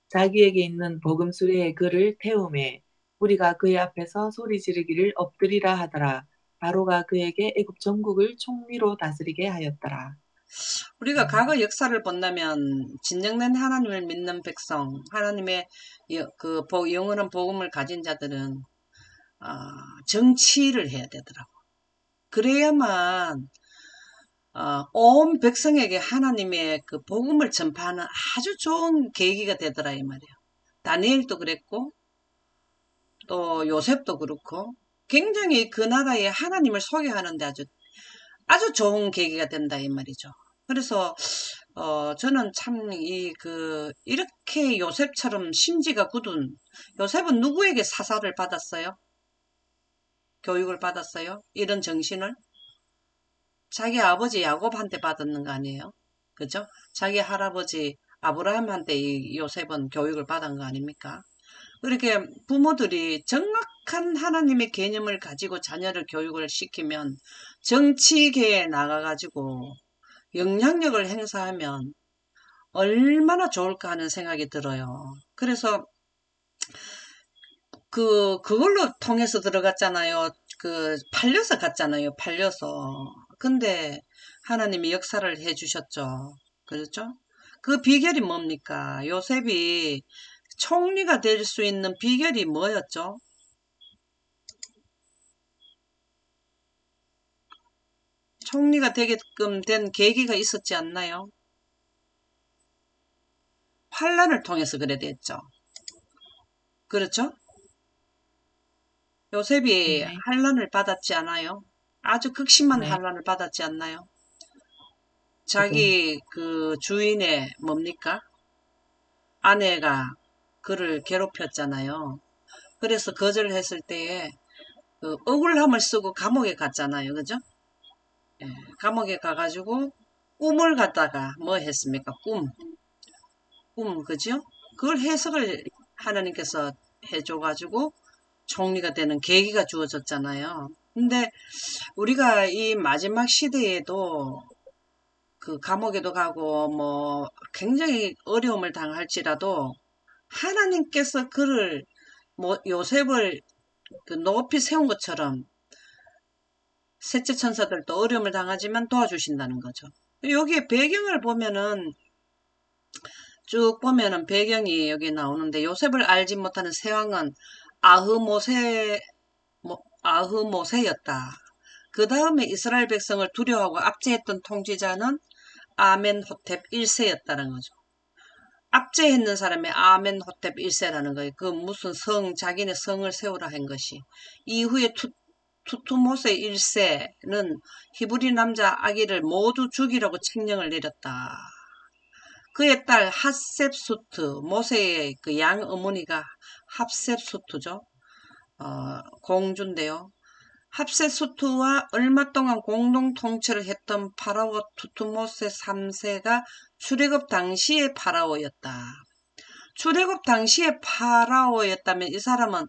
자기에게 있는 복음수레에 그를 태우매 우리가 그의 앞에서 소리 지르기를 엎드리라 하더라. 바로가 그에게 애굽 전국을 총리로 다스리게 하였더라. 우리가 과거 역사를 본다면 진정된 하나님을 믿는 백성, 하나님의 영원한 복음을 가진 자들은 정치를 해야 되더라고. 그래야만 온 백성에게 하나님의 그 복음을 전파하는 아주 좋은 계기가 되더라 이 말이에요. 다니엘도 그랬고 또 요셉도 그렇고 굉장히 그 나라에 하나님을 소개하는데 아주 좋은 계기가 된다 이 말이죠. 그래서 저는 참 이렇게 요셉처럼 심지가 굳은 요셉은 누구에게 사사를 받았어요? 교육을 받았어요? 이런 정신을? 자기 아버지 야곱한테 받았는 거 아니에요? 그죠? 자기 할아버지 아브라함한테 이 요셉은 교육을 받은 거 아닙니까? 그렇게 부모들이 정확한 하나님의 개념을 가지고 자녀를 교육을 시키면 정치계에 나가가지고 영향력을 행사하면 얼마나 좋을까 하는 생각이 들어요. 그래서 그걸로 통해서 들어갔잖아요. 팔려서 갔잖아요. 팔려서. 근데 하나님이 역사를 해주셨죠. 그렇죠? 그 비결이 뭡니까? 요셉이 총리가 될 수 있는 비결이 뭐였죠? 총리가 되게끔 된 계기가 있었지 않나요? 환란을 통해서 그래 됐죠. 그렇죠? 요셉이 네, 환란을 받았지 않아요? 아주 극심한 네, 환란을 받았지 않나요? 네, 자기 그 주인의 뭡니까? 아내가 그를 괴롭혔잖아요. 그래서 거절했을 때에 그 억울함을 쓰고 감옥에 갔잖아요. 그죠? 예, 감옥에 가가지고 꿈을 갖다가 뭐 했습니까? 그죠? 그걸 해석을 하나님께서 해줘가지고 총리가 되는 계기가 주어졌잖아요. 근데 우리가 이 마지막 시대에도 그 감옥에도 가고 뭐 굉장히 어려움을 당할지라도 하나님께서 그를 뭐 요셉을 그 높이 세운 것처럼 셋째 천사들도 어려움을 당하지만 도와주신다는 거죠. 여기에 배경을 보면은 쭉 보면은 배경이 여기 나오는데 요셉을 알지 못하는 세왕은 아흐모세 아흐모세였다. 그 다음에 이스라엘 백성을 두려워하고 압제했던 통치자는 아멘호텝 1세였다는 거죠. 압제했는 사람이 아멘호텝 1세라는 거예요. 그 무슨 자기네 성을 세우라 한 것이. 이후에 투투모세 1세는 히브리 남자 아기를 모두 죽이라고 칙령을 내렸다. 그의 딸 핫셉수트, 모세의 그 양 어머니가 합셉수트죠. 공주인데요. 합세수트와 얼마 동안 공동 통치를 했던 파라오 투투모세 3세가 출애굽 당시의 파라오였다. 출애굽 당시의 파라오였다면 이 사람은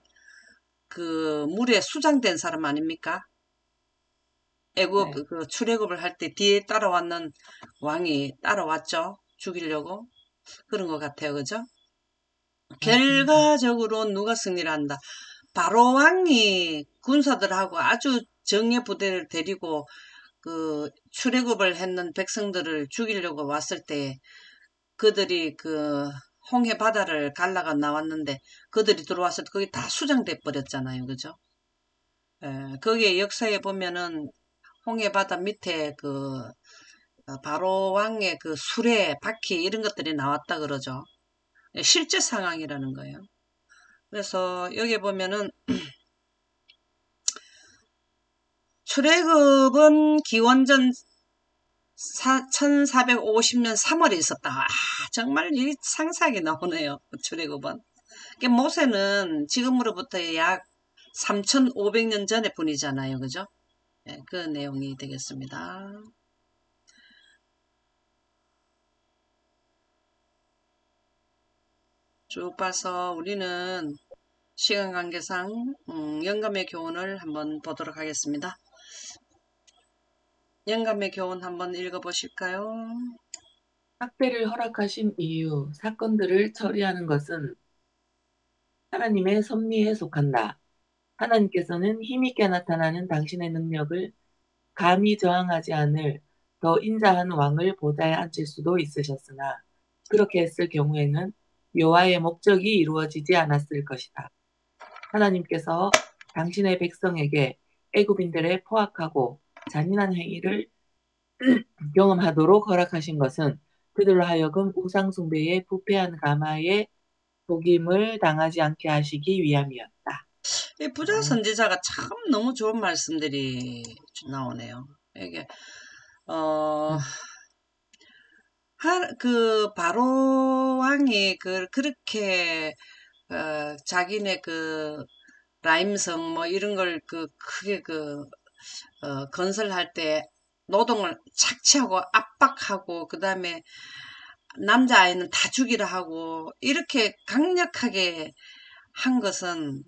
그 물에 수장된 사람 아닙니까? 애굽 네, 그 출애굽을 할 때 뒤에 따라왔는 왕이 따라왔죠. 죽이려고 그런 것 같아요, 그죠? 맞습니다. 결과적으로 누가 승리를 한다. 바로 왕이 군사들하고 아주 정예 부대를 데리고 그 출애굽을 했는 백성들을 죽이려고 왔을 때 그들이 그 홍해 바다를 갈라가 나왔는데 그들이 들어왔을 때 거기 다 수장돼 버렸잖아요. 그죠? 거기에 역사에 보면은 홍해 바다 밑에 바로 왕의 그 수레, 바퀴 이런 것들이 나왔다 그러죠. 실제 상황이라는 거예요. 그래서 여기 보면은 출애굽은 기원전 1450년 3월에 있었다. 정말 이 상세하게 나오네요. 출애굽은. 모세는 지금으로부터 약 3500년 전의 분이잖아요. 그죠? 네, 그 내용이 되겠습니다. 쭉 봐서 우리는 시간 관계상 영감의 교훈을 한번 보도록 하겠습니다. 영감의 교훈 한번 읽어보실까요? 학대를 허락하신 이유, 사건들을 처리하는 것은 하나님의 섭리에 속한다. 하나님께서는 힘있게 나타나는 당신의 능력을 감히 저항하지 않을 더 인자한 왕을 보좌에 앉힐 수도 있으셨으나 그렇게 했을 경우에는 여호와의 목적이 이루어지지 않았을 것이다. 하나님께서 당신의 백성에게 애굽인들의 포악하고 잔인한 행위를 경험하도록 허락하신 것은 그들로 하여금 우상 숭배의 부패한 가마에 속임을 당하지 않게 하시기 위함이었다. 이 부자 선지자가 참 너무 좋은 말씀들이 나오네요. 이게 그 바로 왕이 그렇게 자기네 그 라임성 뭐 이런 걸 크게 건설할 때 노동을 착취하고 압박하고 그 다음에 남자아이는 다 죽이라 하고 이렇게 강력하게 한 것은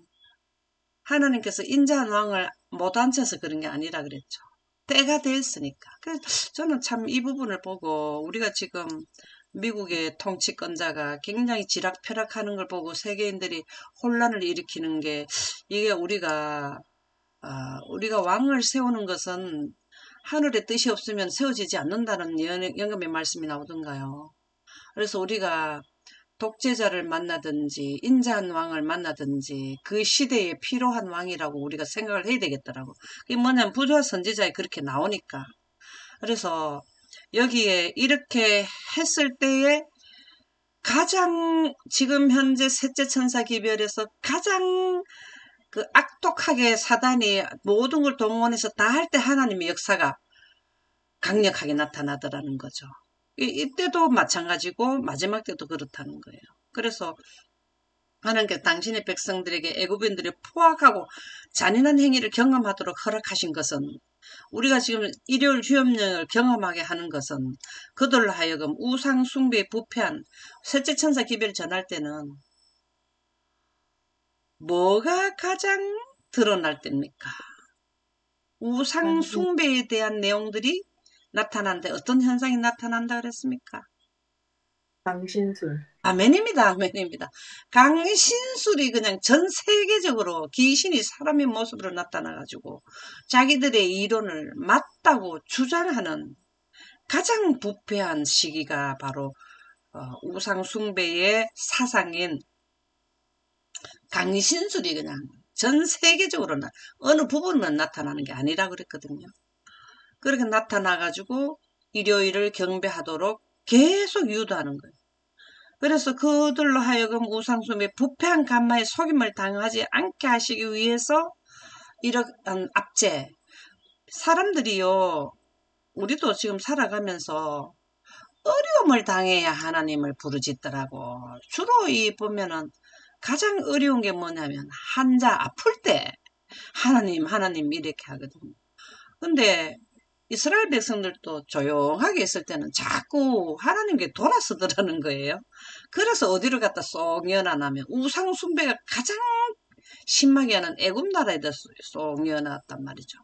하나님께서 인자한 왕을 못 앉혀서 그런 게 아니라 그랬죠. 때가 됐으니까. 그래서 저는 참 이 부분을 보고 우리가 지금 미국의 통치권자가 굉장히 지락펴락하는 걸 보고 세계인들이 혼란을 일으키는 게 이게 우리가 왕을 세우는 것은 하늘의 뜻이 없으면 세워지지 않는다는 영감의 말씀이 나오던가요. 그래서 우리가 독재자를 만나든지 인자한 왕을 만나든지 그 시대에 필요한 왕이라고 우리가 생각을 해야 되겠더라고. 그게 뭐냐면 부조와 선지자에 그렇게 나오니까. 그래서 여기에 이렇게 했을 때에 가장 지금 현재 셋째 천사 기별에서 가장 그 악독하게 사단이 모든 걸 동원해서 다 할 때 하나님의 역사가 강력하게 나타나더라는 거죠. 이때도 마찬가지고 마지막 때도 그렇다는 거예요. 그래서 하나님께서 당신의 백성들에게 애굽인들이 포악하고 잔인한 행위를 경험하도록 허락하신 것은 우리가 지금 일요일 휴업령을 경험하게 하는 것은 그들로 하여금 우상 숭배에 부패한 셋째 천사 기별을 전할 때는 뭐가 가장 드러날 때입니까? 우상 숭배에 대한 내용들이 나타난데 어떤 현상이 나타난다 그랬습니까? 강신술. 아멘입니다. 아멘입니다. 강신술이 그냥 전 세계적으로 귀신이 사람의 모습으로 나타나가지고 자기들의 이론을 맞다고 주장하는 가장 부패한 시기가 바로 우상 숭배의 사상인 강신술이 그냥 전 세계적으로 어느 부분만 나타나는 게 아니라 그랬거든요. 그렇게 나타나가지고 일요일을 경배하도록 계속 유도하는 거예요. 그래서 그들로 하여금 우상숭배 부패한 감마에 속임을 당하지 않게 하시기 위해서 이런 압제. 사람들이요, 우리도 지금 살아가면서 어려움을 당해야 하나님을 부르짖더라고. 주로 보면은 가장 어려운 게 뭐냐면 환자 아플 때 하나님 이렇게 하거든요. 근데 이스라엘 백성들도 조용하게 있을 때는 자꾸 하나님께 돌아서더라는 거예요. 그래서 어디로 갔다 쏙 연하나면 우상 숭배가 가장 심하게 하는 애굽 나라에다 쏙 연하단 말이죠.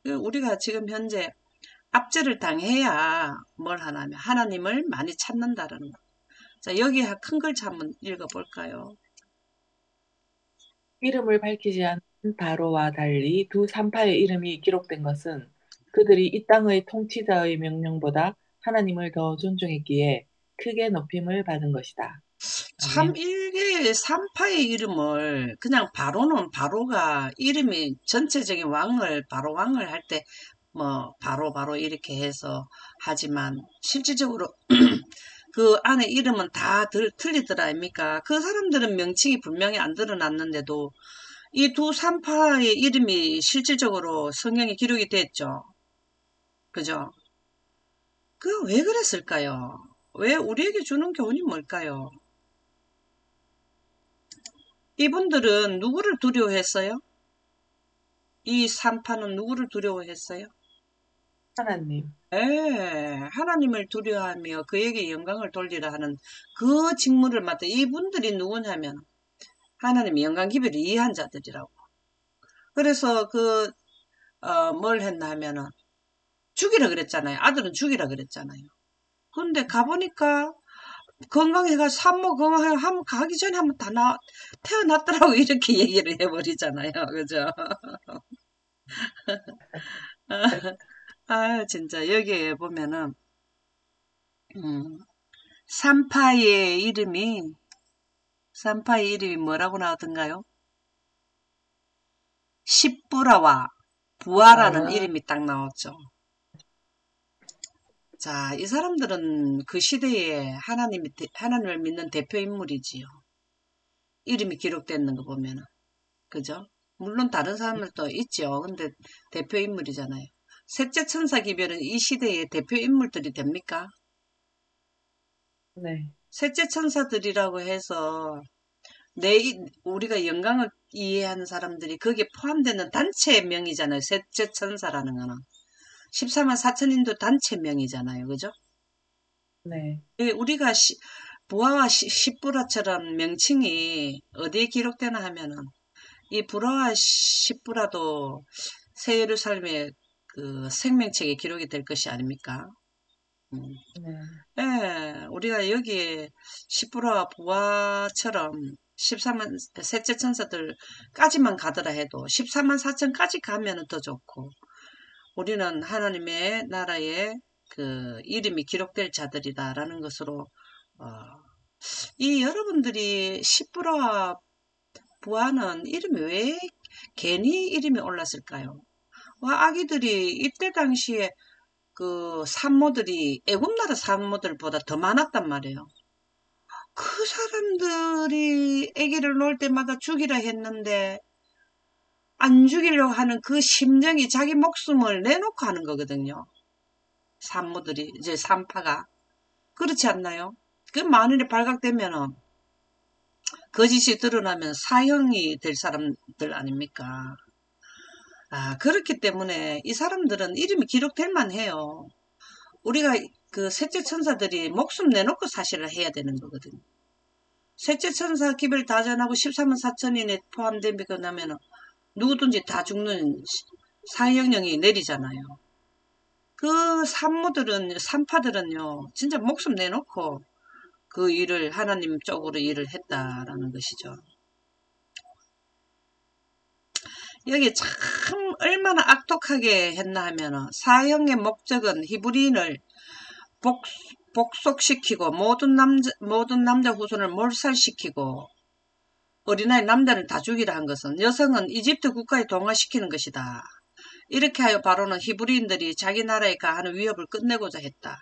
우리가 지금 현재 압제를 당해야 뭘 하냐면 하나님을 많이 찾는다라는 거. 자, 여기 큰 글자 한번 읽어볼까요? 이름을 밝히지 않은 다로와 달리 두 산파의 이름이 기록된 것은 그들이 이 땅의 통치자의 명령보다 하나님을 더 존중했기에 크게 높임을 받은 것이다. 참 아멘. 일개의 산파의 이름을 그냥 바로는 바로가 이름이 전체적인 왕을 바로 왕을 할 때 뭐 바로 이렇게 해서 하지만 실질적으로 그 안에 이름은 다 틀리더라 아닙니까? 그 사람들은 명칭이 분명히 안 드러났는데도 이 두 산파의 이름이 실질적으로 성경에 기록이 됐죠. 그죠? 그 왜 그랬을까요? 왜 우리에게 주는 교훈이 뭘까요? 이분들은 누구를 두려워했어요? 이 산파는 누구를 두려워했어요? 하나님. 하나님을 두려워하며 그에게 영광을 돌리라 하는 그 직무를 맡은 이분들이 누구냐면 하나님의 영광 기별을 이해한 자들이라고. 그래서 뭘 했나 하면은 죽이라 그랬잖아요. 아들은 죽이라 그랬잖아요. 근데 가보니까 건강해가 산모 건강하면 가기 전에 한번 다 태어났더라고 이렇게 얘기를 해버리잖아요. 그죠? 아 진짜 여기에 보면은 음, 산파의 이름이 뭐라고 나오던가요? 십부라와 부하라는 나와 이름이 딱 나왔죠. 자, 이 사람들은 그 시대에 하나님을 믿는 대표 인물이지요. 이름이 기록되는 거 보면은. 그죠? 물론 다른 사람들도 있죠. 근데 대표 인물이잖아요. 셋째 천사 기별은 이 시대의 대표 인물들이 됩니까? 네. 셋째 천사들이라고 해서 우리가 영광을 이해하는 사람들이 거기에 포함되는 단체명이잖아요. 셋째 천사라는 거는. 14만 4천인도 단체명이잖아요. 그죠? 네. 우리가 부하와 십부라처럼 명칭이 어디에 기록되나 하면은 이 부하와 십부라도 새 예루살렘의 그 생명책에 기록이 될 것이 아닙니까? 네. 우리가 여기에 십부라와 부하처럼 14만 셋째 천사들까지만 가더라 해도 14만 4천까지 가면은 더 좋고 우리는 하나님의 나라에 그 이름이 기록될 자들이다라는 것으로 어, 이 여러분들이 십부라와 부하는 이름이 왜 괜히 이름이 올랐을까요? 와 아기들이 이때 당시에 그 산모들이 애굽나라 산모들보다 더 많았단 말이에요. 그 사람들이 아기를 놓을 때마다 죽이라 했는데 안 죽이려고 하는 그 심정이 자기 목숨을 내놓고 하는 거거든요. 산모들이 이제 산파가 그렇지 않나요? 그 만일에 발각되면은 거짓이 드러나면 사형이 될 사람들 아닙니까? 아 그렇기 때문에 이 사람들은 이름이 기록될 만해요. 우리가 그 셋째 천사들이 목숨 내놓고 사실을 해야 되는 거거든요. 셋째 천사 기별 다전하고 13만 4천인에 포함되고 나면은 누구든지 다 죽는 사형령이 내리잖아요. 그 산파들은요, 진짜 목숨 내놓고 그 일을 하나님 쪽으로 일을 했다라는 것이죠. 여기 참 얼마나 악독하게 했나 하면은 사형의 목적은 히브리인을 복속시키고 모든 남자 후손을 몰살시키고 어린아이 남자를 다 죽이라 한 것은 여성은 이집트 국가에 동화시키는 것이다. 이렇게 하여 바로는 히브리인들이 자기 나라에 가하는 위협을 끝내고자 했다.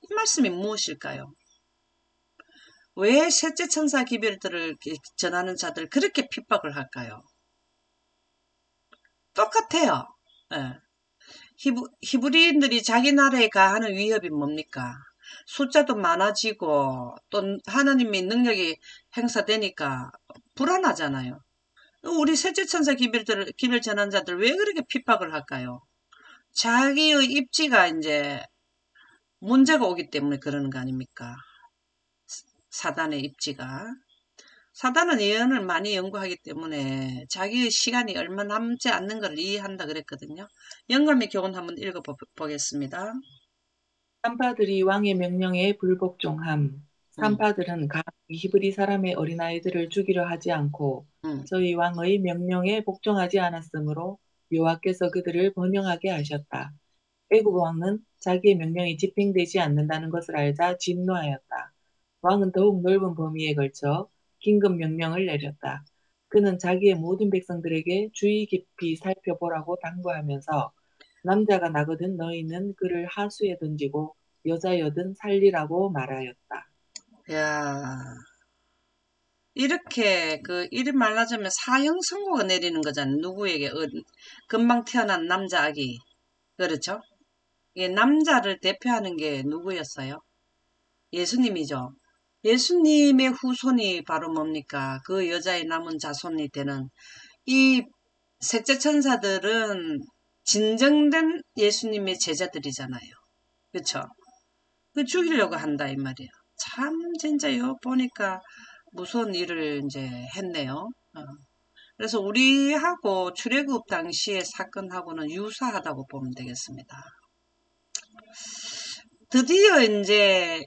이 말씀이 무엇일까요? 왜 셋째 천사 기별들을 전하는 자들 그렇게 핍박을 할까요? 똑같아요. 예. 히브리인들이 자기 나라에 가하는 위협이 뭡니까? 숫자도 많아지고 또 하나님의 능력이 행사되니까 불안하잖아요. 우리 셋째 천사 기별 전한 자들 왜 그렇게 핍박을 할까요? 자기의 입지가 이제 문제가 오기 때문에 그러는 거 아닙니까? 사단의 입지가. 사단은 예언을 많이 연구하기 때문에 자기의 시간이 얼마 남지 않는 걸 이해한다 그랬거든요. 영감의 교훈 한번 읽어보겠습니다. 산파들이 왕의 명령에 불복종함. 음, 산파들은 각 히브리 사람의 어린아이들을 죽이려 하지 않고 음. 저희 왕의 명령에 복종하지 않았으므로 여호와께서 그들을 번영하게 하셨다. 애굽 왕은 자기의 명령이 집행되지 않는다는 것을 알자 진노하였다. 왕은 더욱 넓은 범위에 걸쳐 긴급 명령을 내렸다. 그는 자기의 모든 백성들에게 주의 깊이 살펴보라고 당부하면서 남자가 나거든 너희는 그를 하수에 던지고 여자여든 살리라고 말하였다. 야, 이렇게 이리 말하자면 사형 선고가 내리는 거잖아요. 누구에게 금방 태어난 남자 아기. 그렇죠? 이게 남자를 대표하는 게 누구였어요? 예수님이죠. 예수님의 후손이 바로 뭡니까? 그 여자의 남은 자손이 되는 이 셋째 천사들은 진정된 예수님의 제자들이잖아요. 그쵸? 그 죽이려고 한다 이 말이에요. 참 진짜 요 보니까 무서운 일을 이제 했네요. 그래서 우리하고 출애굽 당시의 사건하고는 유사하다고 보면 되겠습니다. 드디어 이제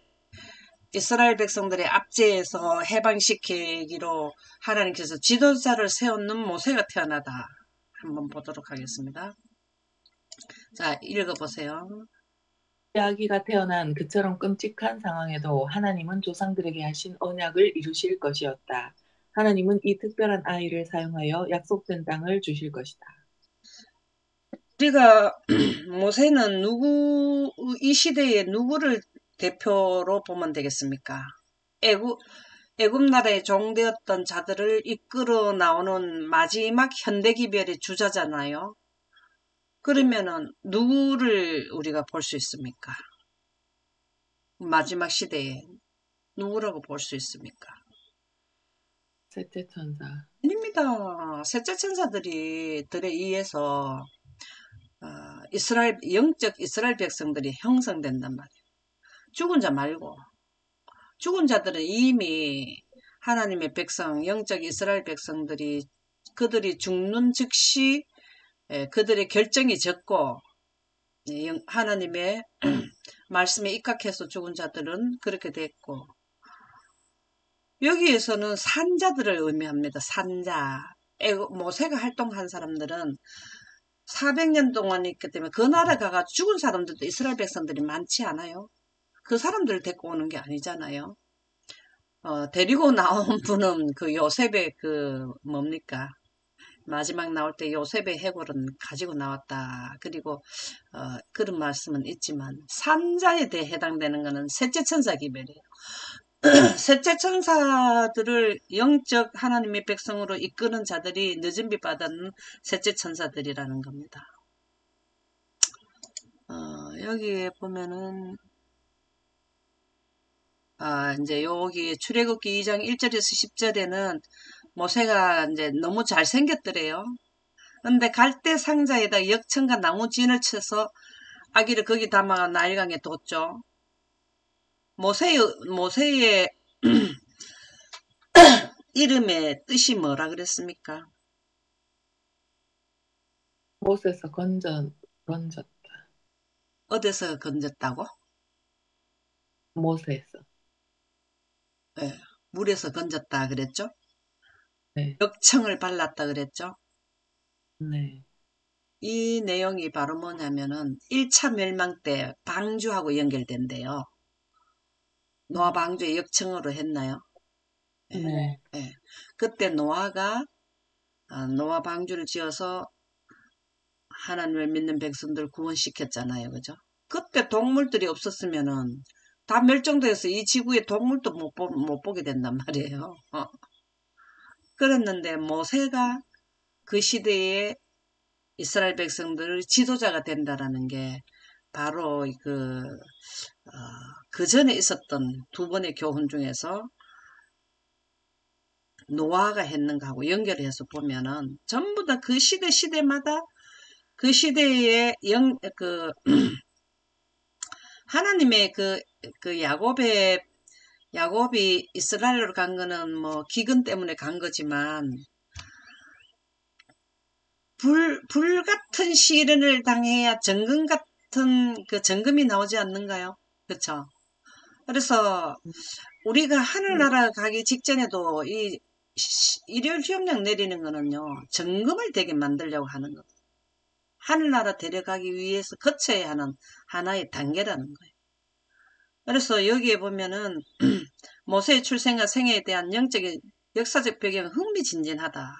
이스라엘 백성들의 압제에서 해방시키기로 하나님께서 지도자를 세우는 모세가 태어나다. 한번 보도록 하겠습니다. 자, 읽어보세요. 아기가 태어난 그처럼 끔찍한 상황에도 하나님은 조상들에게 하신 언약을 이루실 것이었다. 하나님은 이 특별한 아이를 사용하여 약속된 땅을 주실 것이다. 우리가 모세는 이 시대에 누구를 대표로 보면 되겠습니까? 애굽 나라의 종되었던 자들을 이끌어 나오는 마지막 현대기별의 주자잖아요. 그러면은 누구를 우리가 볼 수 있습니까? 마지막 시대에 누구라고 볼 수 있습니까? 셋째 천사. 아닙니다. 셋째 천사들에 의해서 영적 이스라엘 백성들이 형성된단 말이에요. 죽은 자 말고. 죽은 자들은 이미 하나님의 백성, 영적 이스라엘 백성들이 그들이 죽는 즉시 그들의 결정이 졌고 하나님의 말씀에 입각해서 죽은 자들은 그렇게 됐고 여기에서는 산자들을 의미합니다. 산자. 모세가 활동한 사람들은 400년 동안 있기 때문에 그 나라 가가 죽은 사람들도 이스라엘 백성들이 많지 않아요. 그 사람들을 데리고 오는 게 아니잖아요. 데리고 나온 분은 그 요셉의 뭡니까? 마지막 나올 때 요셉의 해골은 가지고 나왔다. 그리고 그런 말씀은 있지만 산자에 대해 해당되는 것은 셋째 천사 기별이에요. 셋째 천사들을 영적 하나님의 백성으로 이끄는 자들이 늦은 빛 받은 셋째 천사들이라는 겁니다. 여기에 보면은 이제 여기 출애굽기 2장 1절에서 10절에는 모세가 이제 너무 잘생겼더래요. 근데 갈대 상자에다 역청과 나무 진을 쳐서 아기를 거기 담아 나일강에 뒀죠. 모세의 이름의 뜻이 뭐라 그랬습니까? 못에서 건졌다. 어디서 건졌다고? 못에서. 네, 물에서 건졌다 그랬죠? 네. 역청을 발랐다 그랬죠? 네. 이 내용이 바로 뭐냐면은 1차 멸망 때 방주하고 연결된대요. 노아 방주에 역청으로 했나요? 네. 네. 그때 노아가 노아 방주를 지어서 하나님을 믿는 백성들을 구원시켰잖아요. 그죠? 그때 동물들이 없었으면은 다 멸종돼서 이 지구에 동물도 못 보게 된단 말이에요. 그랬는데 모세가 그 시대에 이스라엘 백성들의 지도자가 된다라는 게 바로 그 전에 있었던 두 번의 교훈 중에서 노아가 했는 거하고 연결해서 보면은 전부 다 그 시대마다 그 시대의 하나님의 야곱이 이스라엘로 간 거는 뭐 기근 때문에 간 거지만 불 같은 시련을 당해야 정금 같은 정금이 나오지 않는가요? 그렇죠? 그래서 우리가 하늘나라 가기 직전에도 이 일요일 휴업령 내리는 거는요. 정금을 되게 만들려고 하는 거. 하늘나라 데려가기 위해서 거쳐야 하는 하나의 단계라는 거예요. 그래서 여기에 보면은 모세의 출생과 생애에 대한 영적인 역사적 배경은 흥미진진하다.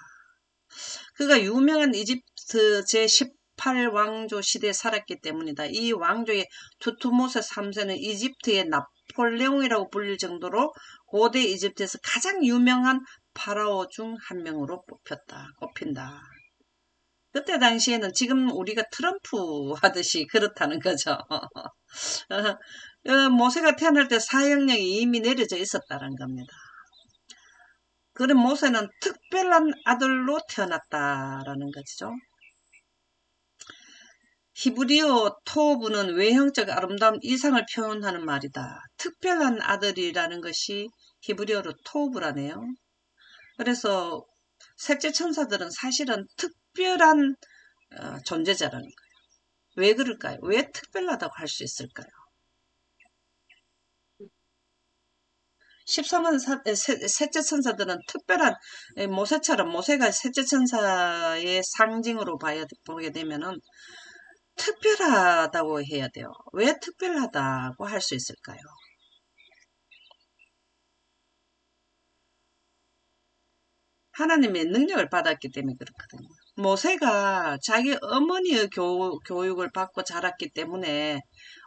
그가 유명한 이집트 제18 18왕조 시대에 살았기 때문이다. 이 왕조의 투투모세 3세는 이집트의 나폴레옹이라고 불릴 정도로 고대 이집트에서 가장 유명한 파라오 중 한 명으로 꼽힌다. 그때 당시에는 지금 우리가 트럼프 하듯이 그렇다는 거죠. 모세가 태어날 때 사형령이 이미 내려져 있었다는 겁니다. 그럼 모세는 특별한 아들로 태어났다라는 거죠. 히브리어 토브는 외형적 아름다운 이상을 표현하는 말이다. 특별한 아들이라는 것이 히브리어로 토브라네요. 그래서 셋째 천사들은 사실은 특별한 존재자라는 거예요. 왜 그럴까요? 왜 특별하다고 할 수 있을까요? 13만 셋째 천사들은 특별한 모세처럼 모세가 셋째 천사의 상징으로 보게 되면은 특별하다고 해야 돼요. 왜 특별하다고 할 수 있을까요? 하나님의 능력을 받았기 때문에 그렇거든요. 모세가 자기 어머니의 교육을 받고 자랐기 때문에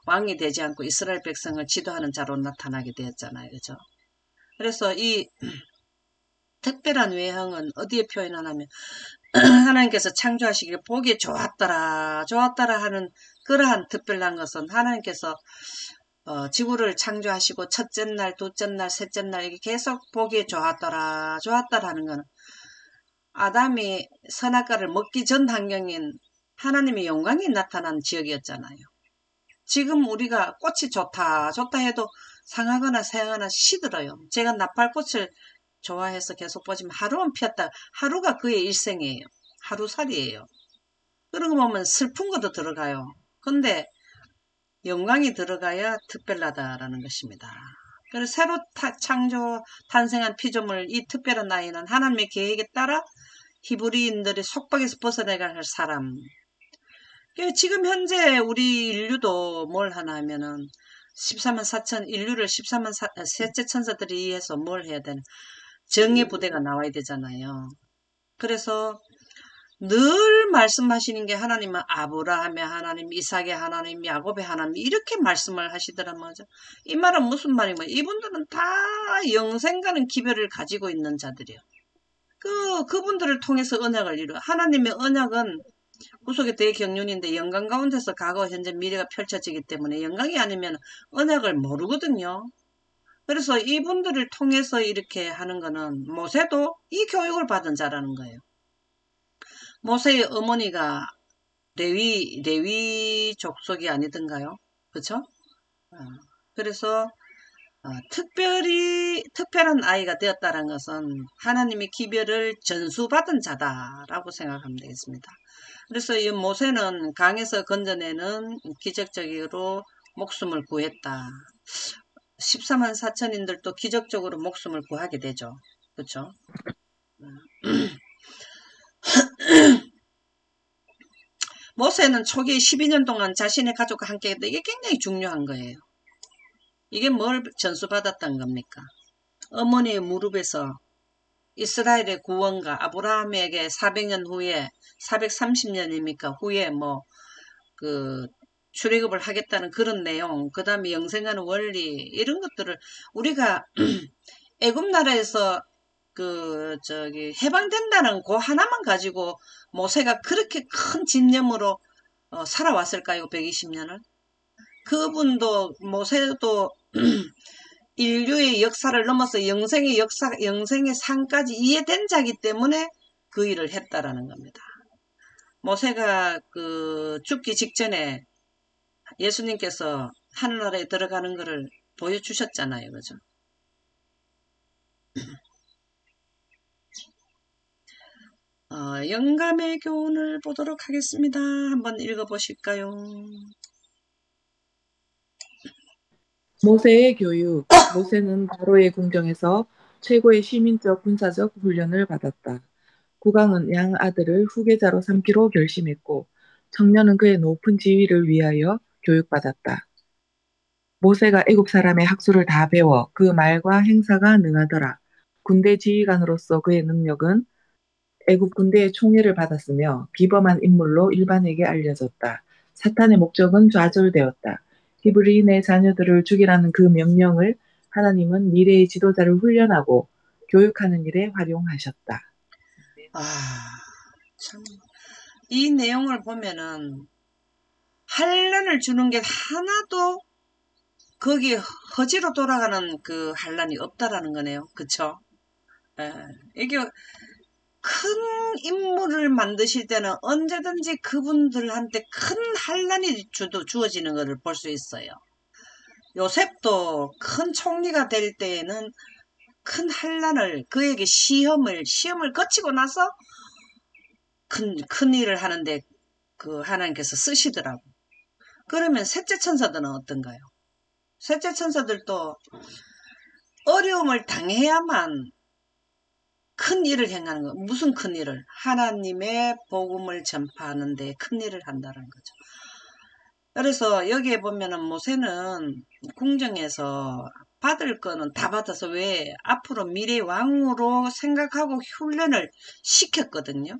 왕이 되지 않고 이스라엘 백성을 지도하는 자로 나타나게 되었잖아요. 그죠? 그래서 이 특별한 외형은 어디에 표현하냐면 하나님께서 창조하시기에 보기에 좋았더라 하는 그러한 특별한 것은 하나님께서 지구를 창조하시고 첫째 날, 둘째 날, 셋째 날 이게 계속 보기에 좋았더라 하는 것은 아담이 선악과를 먹기 전 환경인 하나님의 영광이 나타난 지역이었잖아요. 지금 우리가 꽃이 좋다 해도 상하거나 새하거나 시들어요. 제가 나팔꽃을 좋아해서 계속 보지만 하루는 피었다. 하루가 그의 일생이에요. 하루살이에요. 그런 거 보면 슬픈 것도 들어가요. 근데 영광이 들어가야 특별하다라는 것입니다. 그래서 새로 탄생한 피조물 이 특별한 아이는 하나님의 계획에 따라 히브리인들의 속박에서 벗어나갈 사람. 지금 현재 우리 인류도 뭘 하나 하면은 14만 4천 인류를 14만 셋째 천사들이 이해해서 뭘 해야 되나? 정의 부대가 나와야 되잖아요. 그래서 늘 말씀하시는 게 하나님은 아브라함의 하나님, 이삭의 하나님, 야곱의 하나님 이렇게 말씀을 하시더란 말이죠. 이 말은 무슨 말이면 이분들은 다 영생과는 기별을 가지고 있는 자들이에요. 그분들을 통해서 언약을 이루어. 하나님의 언약은 구속의 대경륜인데 영광 가운데서 과거, 현재, 미래가 펼쳐지기 때문에 영광이 아니면 언약을 모르거든요. 그래서 이분들을 통해서 이렇게 하는 거는 모세도 이 교육을 받은 자라는 거예요. 모세의 어머니가 레위 족속이 아니던가요? 그렇죠? 그래서 특별한 아이가 되었다는 것은 하나님의 기별을 전수받은 자다라고 생각하면 되겠습니다. 그래서 이 모세는 강에서 건져내는 기적적으로 목숨을 구했다. 14만 4천인들도 기적적으로 목숨을 구하게 되죠. 그렇죠? 모세는 초기 12년 동안 자신의 가족과 함께 했다. 이게 굉장히 중요한 거예요. 이게 뭘 전수받았던 겁니까? 어머니의 무릎에서 이스라엘의 구원과 아브라함에게 400년 후에 430년입니까? 후에 출애굽을 하겠다는 그런 내용, 그 다음에 영생하는 원리 이런 것들을 우리가 애굽 나라에서 해방된다는 그 하나만 가지고 모세가 그렇게 큰 집념으로 살아왔을까요? 120년을? 그분도 모세도 인류의 역사를 넘어서 영생의 상까지 이해된 자기 때문에 그 일을 했다라는 겁니다. 모세가 죽기 직전에 예수님께서 하늘나라에 들어가는 것을 보여주셨잖아요. 그죠? 영감의 교훈을 보도록 하겠습니다. 한번 읽어보실까요? 모세의 교육. 모세는 바로의 궁정에서 최고의 시민적 군사적 훈련을 받았다. 국왕은 양 아들을 후계자로 삼기로 결심했고 청년은 그의 높은 지위를 위하여 교육받았다. 모세가 애굽 사람의 학수를 다 배워 그 말과 행사가 능하더라. 군대 지휘관으로서 그의 능력은 애굽 군대의 총애를 받았으며 비범한 인물로 일반에게 알려졌다. 사탄의 목적은 좌절되었다. 히브리인의 자녀들을 죽이라는 그 명령을 하나님은 미래의 지도자를 훈련하고 교육하는 일에 활용하셨다. 참. 이 내용을 보면은 환란을 주는 게 하나도 거기 허지로 돌아가는 그 환란이 없다라는 거네요. 그쵸? 이게 큰 인물을 만드실 때는 언제든지 그분들한테 큰 환란이 주어지는 것을 볼 수 있어요. 요셉도 큰 총리가 될 때에는 큰 환란을 그에게 시험을 거치고 나서 큰 일을 하는데 그 하나님께서 쓰시더라고. 그러면 셋째 천사들은 어떤가요? 셋째 천사들도 어려움을 당해야만 큰 일을 행하는 거. 무슨 큰 일을? 하나님의 복음을 전파하는데 큰 일을 한다는 거죠. 그래서 여기에 보면은 모세는 궁정에서 받을 거는 다 받아서 왜 앞으로 미래 왕으로 생각하고 훈련을 시켰거든요.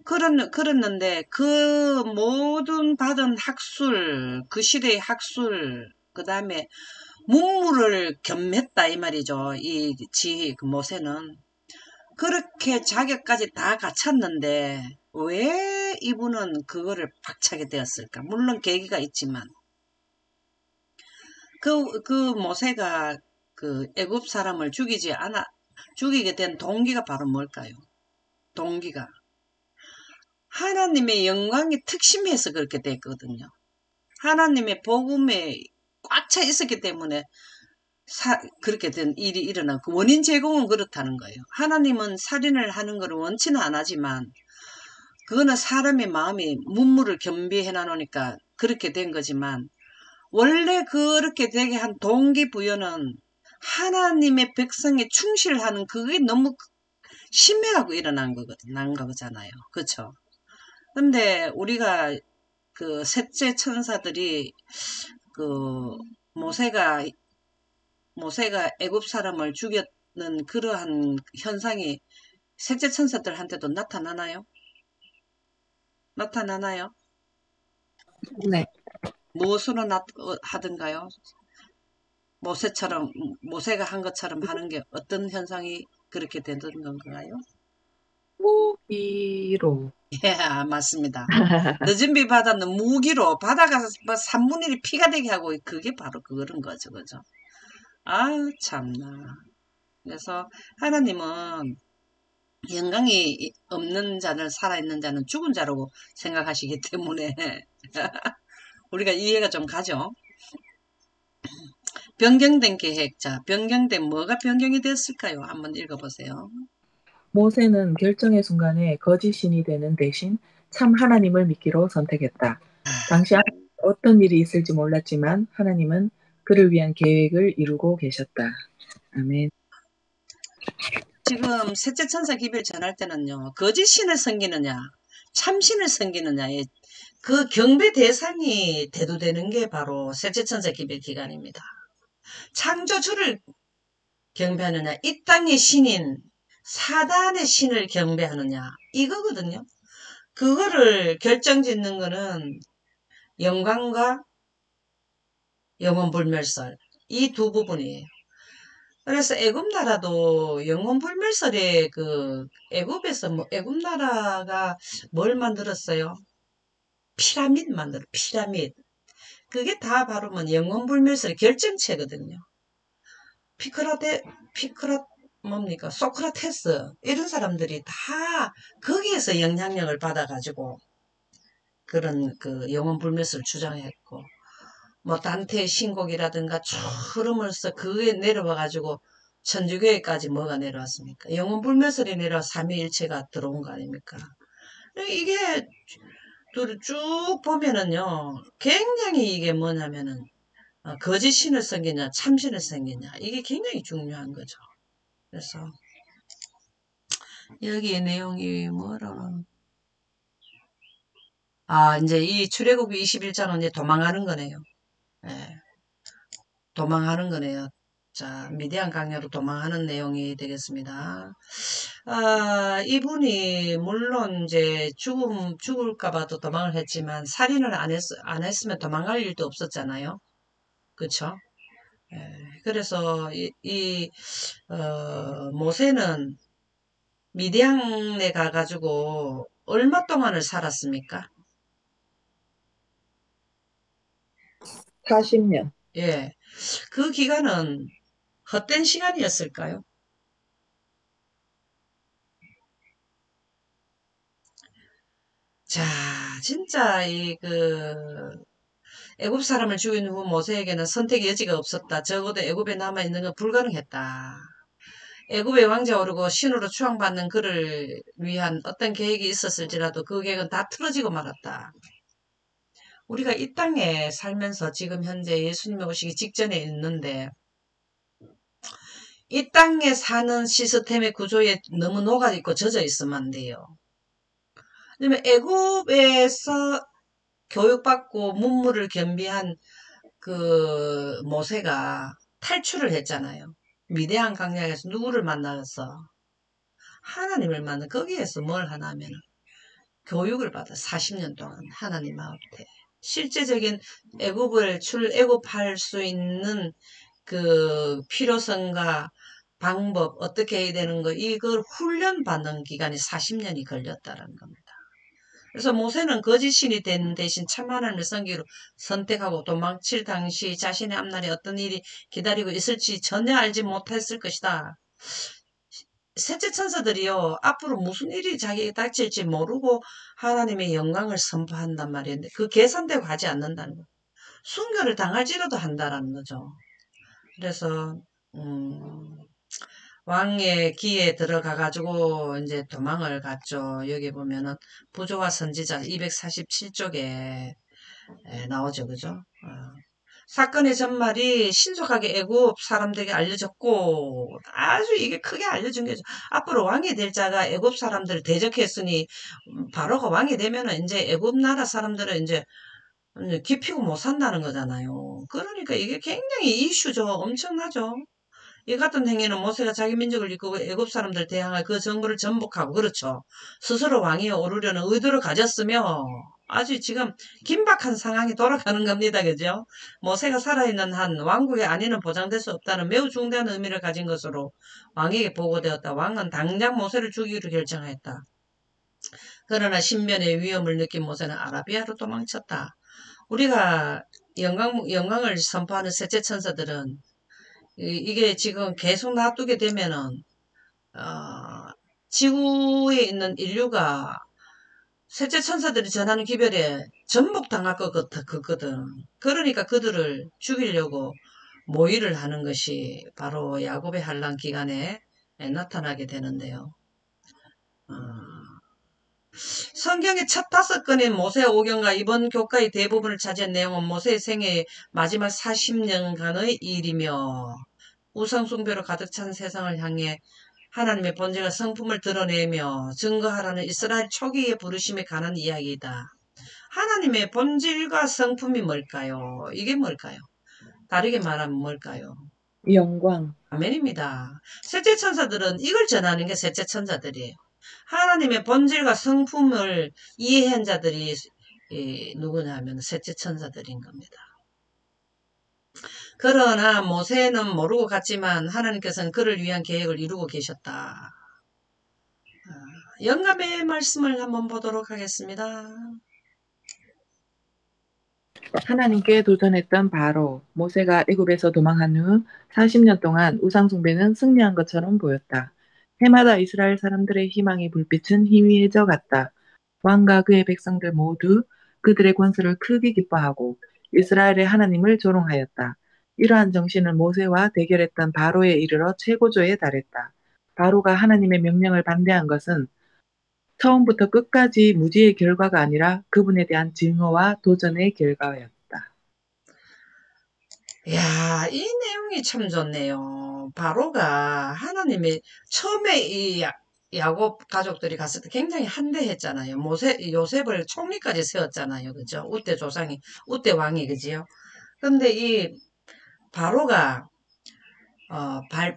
그랬는데 그 모든 받은 학술, 그 시대의 학술, 그 다음에 문무를 겸했다 이 말이죠. 그 모세는. 그렇게 자격까지 다 갖췄는데 왜 이분은 그거를 박차게 되었을까? 물론 계기가 있지만 그 모세가 그 애굽 사람을 죽이게 된 동기가 바로 뭘까요? 동기가 하나님의 영광이 특심해서 그렇게 됐거든요. 하나님의 복음에 꽉 차 있었기 때문에 그렇게 된 일이 일어나고 그 원인 제공은 그렇다는 거예요. 하나님은 살인을 하는 걸 원치는 안 하지만 그거는 사람의 마음이 문무를 겸비해 놔놓으니까 그렇게 된 거지만 원래 그렇게 되게 한 동기부여는 하나님의 백성에 충실하는 그게 너무 심해하고 난 거잖아요. 그렇죠? 근데 우리가 그 셋째 천사들이 그 모세가 애굽 사람을 죽였는 그러한 현상이 셋째 천사들한테도 나타나나요? 나타나나요? 네. 무엇으로 하든가요? 모세가 한 것처럼 하는 게 어떤 현상이 그렇게 되는 건가요? 무기로. 예, 맞습니다. 늦은 비 바다는 무기로 바다가 뭐 3분의 1이 피가 되게 하고 그게 바로 그런 거죠. 그죠? 참나. 그래서 하나님은 영광이 없는 자는 살아있는 자는 죽은 자라고 생각하시기 때문에 우리가 이해가 좀 가죠. 변경된 계획자, 뭐가 변경이 됐을까요? 한번 읽어보세요. 모세는 결정의 순간에 거짓 신이 되는 대신 참 하나님을 믿기로 선택했다. 당시 어떤 일이 있을지 몰랐지만 하나님은 그를 위한 계획을 이루고 계셨다. 아멘. 지금 셋째 천사 기별 전할 때는요. 거짓 신을 섬기느냐 참신을 섬기느냐 그 경배 대상이 대두되는 게 바로 셋째 천사 기별 기간입니다. 창조주를 경배하느냐 이 땅의 신인 사단의 신을 경배하느냐 이거거든요. 그거를 결정짓는 거는 영광과 영혼불멸설 이 두 부분이에요. 그래서 애굽 나라도 영혼불멸설에 그 애굽에서 애굽 나라가 뭘 만들었어요? 피라미드 피라미드. 그게 다 바로 영혼불멸설의 결정체거든요. 소크라테스 이런 사람들이 다 거기에서 영향력을 받아가지고 그런 그 영혼불멸설 주장했고 단테의 신곡이라든가 쭉 흐름으로써 그게 내려와가지고 천주교회까지 뭐가 내려왔습니까? 영혼불멸설이 내려와 삼위일체가 들어온 거 아닙니까? 이게 쭉 보면은요 굉장히 이게 뭐냐면은 거짓 신을 섬기냐 참신을 섬기냐 이게 굉장히 중요한 거죠. 그래서 여기에 내용이 뭐라고 이제 이 출애굽기 21장은 이제 도망하는 거네요. 예. 도망하는 거네요. 자, 미디안 강야로 도망하는 내용이 되겠습니다. 이분이 물론 이제 죽을까봐도 도망을 했지만 살인을 안 했으면 도망갈 일도 없었잖아요. 그쵸? 그래서 모세는 미디안에 가가지고 얼마 동안을 살았습니까? 40년. 예. 그 기간은 헛된 시간이었을까요? 자, 진짜 애굽 사람을 죽인 후 모세에게는 선택의 여지가 없었다. 적어도 애굽에 남아있는 건 불가능했다. 애굽의 왕자 오르고 신으로 추앙받는 그를 위한 어떤 계획이 있었을지라도 그 계획은 다 틀어지고 말았다. 우리가 이 땅에 살면서 지금 현재 예수님이 오시기 직전에 있는데 이 땅에 사는 시스템의 구조에 너무 녹아있고 젖어 있으면 안 돼요. 왜냐면 애굽에서 교육받고 문물을 겸비한 그 모세가 탈출을 했잖아요. 미대한 강약에서 누구를 만나서 하나님을 만나 거기에서 뭘 하냐면 교육을 받아 40년 동안 하나님 앞에 실제적인 애굽할 수 있는 그 필요성과 방법 어떻게 해야 되는 거 이걸 훈련받는 기간이 40년이 걸렸다는 겁니다. 그래서 모세는 거짓신이 된 대신 참 하나님을 섬기기로 선택하고 도망칠 당시 자신의 앞날에 어떤 일이 기다리고 있을지 전혀 알지 못했을 것이다. 셋째 천사들이요 앞으로 무슨 일이 자기에게 닥칠지 모르고 하나님의 영광을 선포한단 말이었는데 그 계산되고 하지 않는다는 거예요. 순교를 당할지라도 한다라는 거죠. 그래서 왕의 기에 들어가가지고 이제 도망을 갔죠. 여기 보면은 부조와 선지자 247쪽에 나오죠. 그죠? 사건의 전말이 신속하게 애굽 사람들에게 알려졌고 아주 이게 크게 알려준 거죠. 앞으로 왕이 될 자가 애굽 사람들을 대적했으니 바로가 왕이 되면은 이제 애굽 나라 사람들은 이제 기피고 못 산다는 거잖아요. 그러니까 이게 굉장히 이슈죠. 엄청나죠. 이 같은 행위는 모세가 자기 민족을 이끌고 애굽 사람들 대항할 그 정부를 전복하고 그렇죠. 스스로 왕위에 오르려는 의도를 가졌으며 아주 지금 긴박한 상황이 돌아가는 겁니다. 그죠? 모세가 살아있는 한 왕국의 안위는 보장될 수 없다는 매우 중대한 의미를 가진 것으로 왕에게 보고되었다. 왕은 당장 모세를 죽이기로 결정하였다. 그러나 신변의 위험을 느낀 모세는 아라비아로 도망쳤다. 우리가 영광을 선포하는 셋째 천사들은 이게 지금 계속 놔두게 되면은 지구에 있는 인류가 셋째 천사들이 전하는 기별에 전복당할 것 같거든. 그러니까 그들을 죽이려고 모의를 하는 것이 바로 야곱의 환란 기간에 나타나게 되는데요. 성경의 첫 5건인 모세 오경과 이번 교과의 대부분을 차지한 내용은 모세의 생애의 마지막 40년간의 일이며 우상숭배로 가득 찬 세상을 향해 하나님의 본질과 성품을 드러내며 증거하라는 이스라엘 초기의 부르심에 관한 이야기이다. 하나님의 본질과 성품이 뭘까요? 이게 뭘까요? 다르게 말하면 뭘까요? 영광. 아멘입니다. 셋째 천사들은 이걸 전하는 게 셋째 천사들이에요. 하나님의 본질과 성품을 이해한 자들이 누구냐면 셋째 천사들인 겁니다. 그러나 모세는 모르고 갔지만 하나님께서는 그를 위한 계획을 이루고 계셨다. 영감의 말씀을 한번 보도록 하겠습니다. 하나님께 도전했던 바로 모세가 애굽에서 도망한 후 40년 동안 우상 숭배는 승리한 것처럼 보였다. 해마다 이스라엘 사람들의 희망의 불빛은 희미해져 갔다. 왕과 그의 백성들 모두 그들의 권세를 크게 기뻐하고 이스라엘의 하나님을 조롱하였다. 이러한 정신은 모세와 대결했던 바로에 이르러 최고조에 달했다. 바로가 하나님의 명령을 반대한 것은 처음부터 끝까지 무지의 결과가 아니라 그분에 대한 증오와 도전의 결과였다. 야, 이 내용이 참 좋네요. 바로가 하나님의 처음에 야곱 가족들이 갔을 때 굉장히 한대했잖아요. 요셉을 총리까지 세웠잖아요. 그죠? 우대 왕이, 그지요? 근데 이 바로가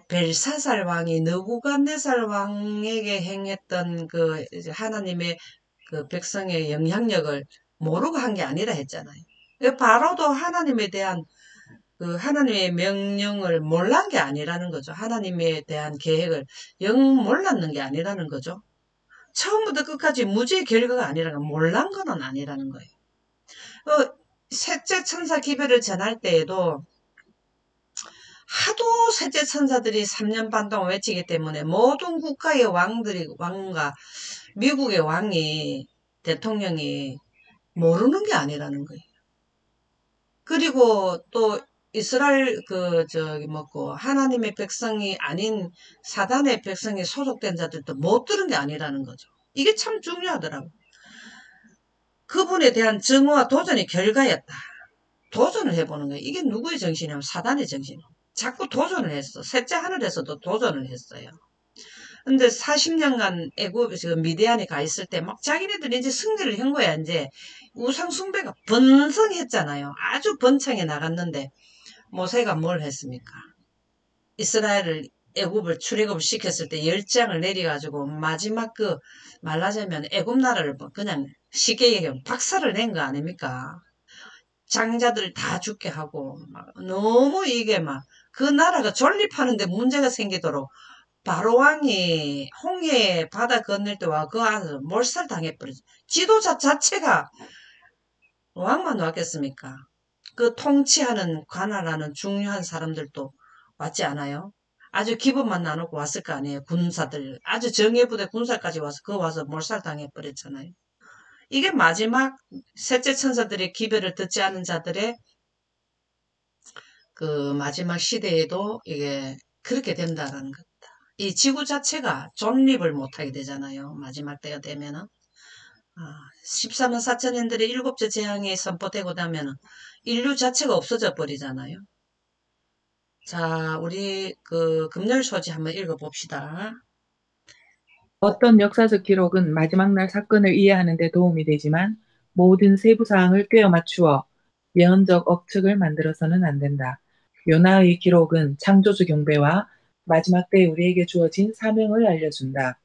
벨사살 왕이 느부갓네살 왕에게 행했던 그 이제 하나님의 그 백성의 영향력을 모르고 한 게 아니라 했잖아요. 바로도 하나님에 대한 그 하나님의 명령을 몰란 게 아니라는 거죠. 하나님에 대한 계획을 영 몰랐는 게 아니라는 거죠. 처음부터 끝까지 무지의 결과가 아니라는 거, 몰란 거는 아니라는 거예요. 셋째 천사 기별을 전할 때에도 하도 셋째 천사들이 3년 반 동안 외치기 때문에 모든 국가의 왕과 미국의 왕이, 대통령이 모르는 게 아니라는 거예요. 그리고 또 이스라엘 하나님의 백성이 아닌 사단의 백성에 소속된 자들도 못 들은 게 아니라는 거죠. 이게 참 중요하더라고요. 그분에 대한 증오와 도전의 결과였다. 도전을 해보는 거예요. 이게 누구의 정신이냐면 사단의 정신이에요. 자꾸 도전을 했어. 셋째 하늘에서도 도전을 했어요. 근데 40년간 애굽에서 미디안에 가 있을 때 막 자기네들이 이제 승리를 한 거야. 이제 우상 숭배가 번성했잖아요. 아주 번창해 나갔는데 모세가 뭘 했습니까? 이스라엘을 애굽을 출애굽을 시켰을 때 열장을 내려가지고 마지막 말하자면 애굽 나라를 그냥 쉽게 얘기하면 박살을 낸 거 아닙니까? 장자들 다 죽게 하고 너무 이게 그 나라가 존립하는데 문제가 생기도록 바로 왕이 홍해 바다 건널 때와 그 안에서 몰살 당해버리죠. 지도자 자체가 왕만 왔겠습니까? 그 통치하는 관할하는 중요한 사람들도 왔지 않아요? 아주 기분만 나누고 왔을 거 아니에요. 군사들 아주 정예부대 군사까지 와서 와서 몰살 당해버렸잖아요. 이게 마지막 셋째 천사들의 기별을 듣지 않은 자들의 그 마지막 시대에도 이게 그렇게 된다라는 겁니다. 이 지구 자체가 존립을 못하게 되잖아요. 마지막 때가 되면은. 14만 4천년들의 일곱째 재앙이 선포되고 나면은 인류 자체가 없어져 버리잖아요. 자, 우리 금요일 소지 한번 읽어봅시다. 어떤 역사적 기록은 마지막 날 사건을 이해하는 데 도움이 되지만 모든 세부 사항을 꿰어 맞추어 예언적 억측을 만들어서는 안 된다. 요나의 기록은 창조주 경배와 마지막 때 우리에게 주어진 사명을 알려준다.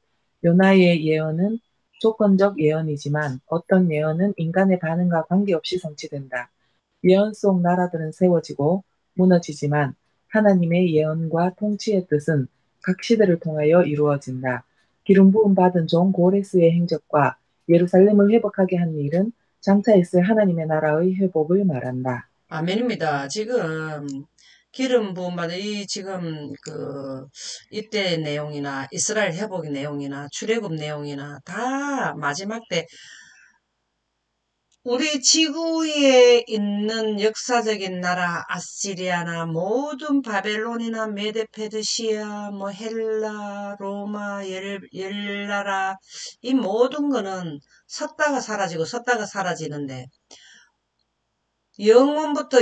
요나의 예언은 조건적 예언이지만 어떤 예언은 인간의 반응과 관계없이 성취된다. 예언 속 나라들은 세워지고 무너지지만 하나님의 예언과 통치의 뜻은 각 시대를 통하여 이루어진다. 기름 부음 받은 종 고레스의 행적과 예루살렘을 회복하게 한 일은 장차 있을 하나님의 나라의 회복을 말한다. 아멘입니다. 지금 기름 부음 받은 지금 이때 내용이나 이스라엘 회복의 내용이나 출애굽 내용이나 다 마지막 때 우리 지구에 있는 역사적인 나라 아시리아나 모든 바벨론이나 메데페르시아 헬라 로마 열나라 이 모든 거는 섰다가 사라지고 섰다가 사라지는데 영원부터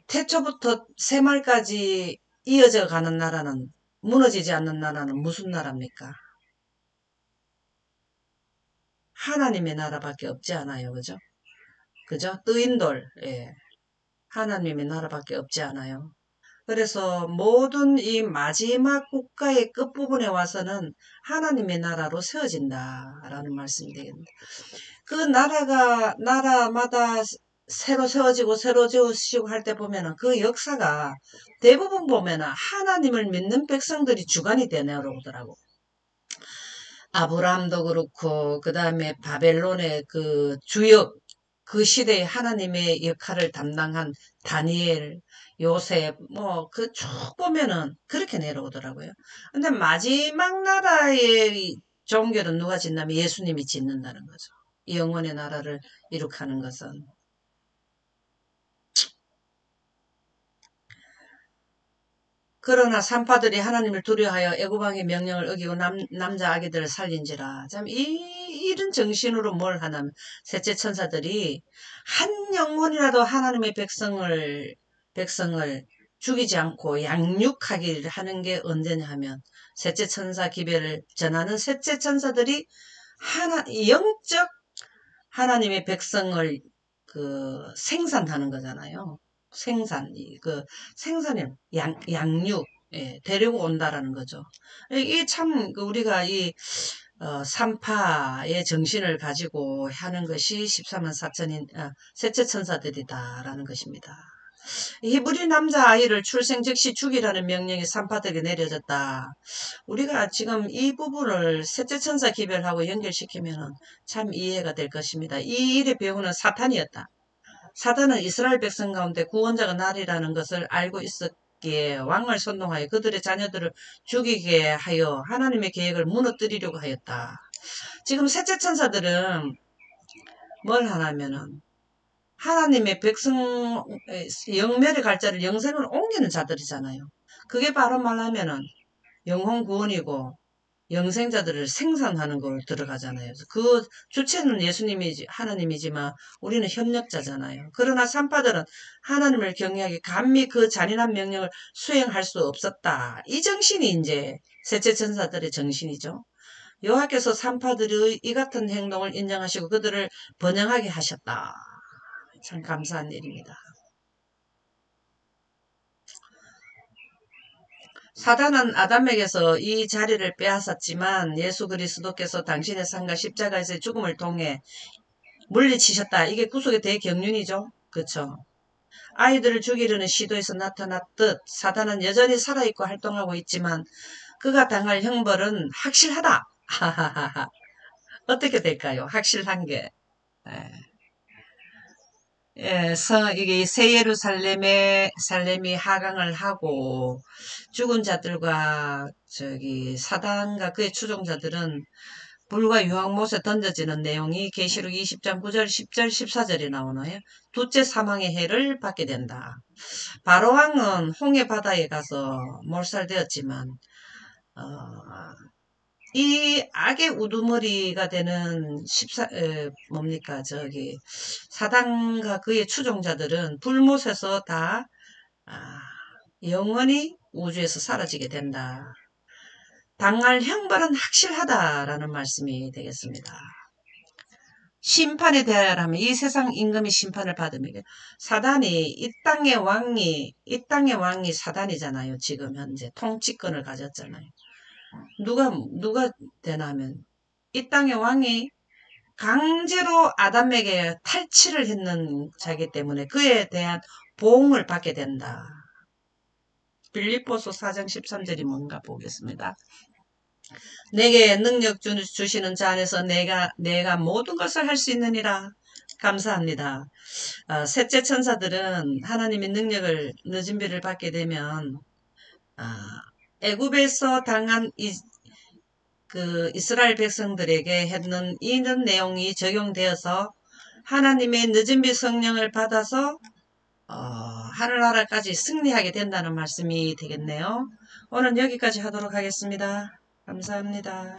태초부터 새말까지 이어져 가는 나라는 무너지지 않는 나라는 무슨 나라입니까? 하나님의 나라밖에 없지 않아요. 그죠? 그죠? 뜨인돌 예. 하나님의 나라밖에 없지 않아요. 그래서 모든 이 마지막 국가의 끝부분에 와서는 하나님의 나라로 세워진다라는 말씀이 되겠습니다. 그 나라마다 새로 세워지고 새로 지어지고 할 때 보면은 그 역사가 대부분 보면은 하나님을 믿는 백성들이 주관이 되내려오더라고. 아브라함도 그렇고, 그 다음에 바벨론의 그 주역, 그 시대에 하나님의 역할을 담당한 다니엘, 요셉, 쭉 보면은 그렇게 내려오더라고요. 근데 마지막 나라의 종교는 누가 짓냐면 예수님이 짓는다는 거죠. 영원의 나라를 이룩하는 것은. 그러나 산파들이 하나님을 두려워하여 애굽왕의 명령을 어기고 남자 아기들을 살린지라. 참 이런 정신으로 뭘 하냐면 셋째 천사들이 한 영혼이라도 하나님의 백성을 죽이지 않고 양육하기를 하는 게 언제냐 하면 셋째 천사 기별을 전하는 셋째 천사들이 영적 하나님의 백성을 생산하는 거잖아요. 생산이 양육 예, 데리고 온다라는 거죠. 이게 참 우리가 이 삼파의 정신을 가지고 하는 것이 14만 4천인 셋째 천사들이다라는 것입니다. 히브리 남자아이를 출생 즉시 죽이라는 명령이 산파들에게 내려졌다. 우리가 지금 이 부분을 셋째 천사 기별하고 연결시키면 참 이해가 될 것입니다. 이 일의 배후는 사탄이었다. 사탄은 이스라엘 백성 가운데 구원자가 나리라는 것을 알고 있었기에 왕을 선동하여 그들의 자녀들을 죽이게 하여 하나님의 계획을 무너뜨리려고 하였다. 지금 셋째 천사들은 뭘 하냐면은 하나님의 백성 영멸의 갈자를 영생으로 옮기는 자들이잖아요. 그게 바로 말하면은 영혼 구원이고 영생자들을 생산하는 걸 들어가잖아요. 그 주체는 예수님이지 하나님이지만 우리는 협력자잖아요. 그러나 산파들은 하나님을 경외하기 감히 그 잔인한 명령을 수행할 수 없었다. 이 정신이 이제 셋째 천사들의 정신이죠. 여호와께서 산파들의 이 같은 행동을 인정하시고 그들을 번영하게 하셨다. 참 감사한 일입니다. 사단은 아담에게서 이 자리를 빼앗았지만 예수 그리스도께서 당신의 삶과 십자가에서의 죽음을 통해 물리치셨다. 이게 구속의 대경륜이죠. 그렇죠. 아이들을 죽이려는 시도에서 나타났듯 사단은 여전히 살아있고 활동하고 있지만 그가 당할 형벌은 확실하다. 어떻게 될까요? 확실한 게. 예, 이게 새 살렘이 하강을 하고 죽은 자들과 사단과 그의 추종자들은 불과 유황못에 던져지는 내용이 계시록 20장 9절, 10절, 14절에 나오나요? 둘째 사망의 해를 받게 된다. 바로왕은 홍해 바다에 가서 몰살되었지만 이 악의 우두머리가 되는 사단과 그의 추종자들은 불못에서 다 영원히 우주에서 사라지게 된다. 당할 형벌은 확실하다라는 말씀이 되겠습니다. 심판에 대하여라면 이 세상 임금이 심판을 받으면 사단이 이 땅의 왕이 사단이잖아요. 지금 현재 통치권을 가졌잖아요. 누가 되나면 이 땅의 왕이 강제로 아담에게 탈취를 했는 자기 때문에 그에 대한 보응을 받게 된다. 빌립보서 4장 13절이 뭔가 보겠습니다. 내게 능력 주시는 자 안에서 내가 모든 것을 할 수 있느니라. 감사합니다. 셋째 천사들은 하나님의 능력을 늦은 비를 받게 되면 애굽에서 당한 이스라엘 백성들에게 했는 이런 내용이 적용되어서 하나님의 늦은 비 성령을 받아서 하늘나라까지 승리하게 된다는 말씀이 되겠네요. 오늘 여기까지 하도록 하겠습니다. 감사합니다.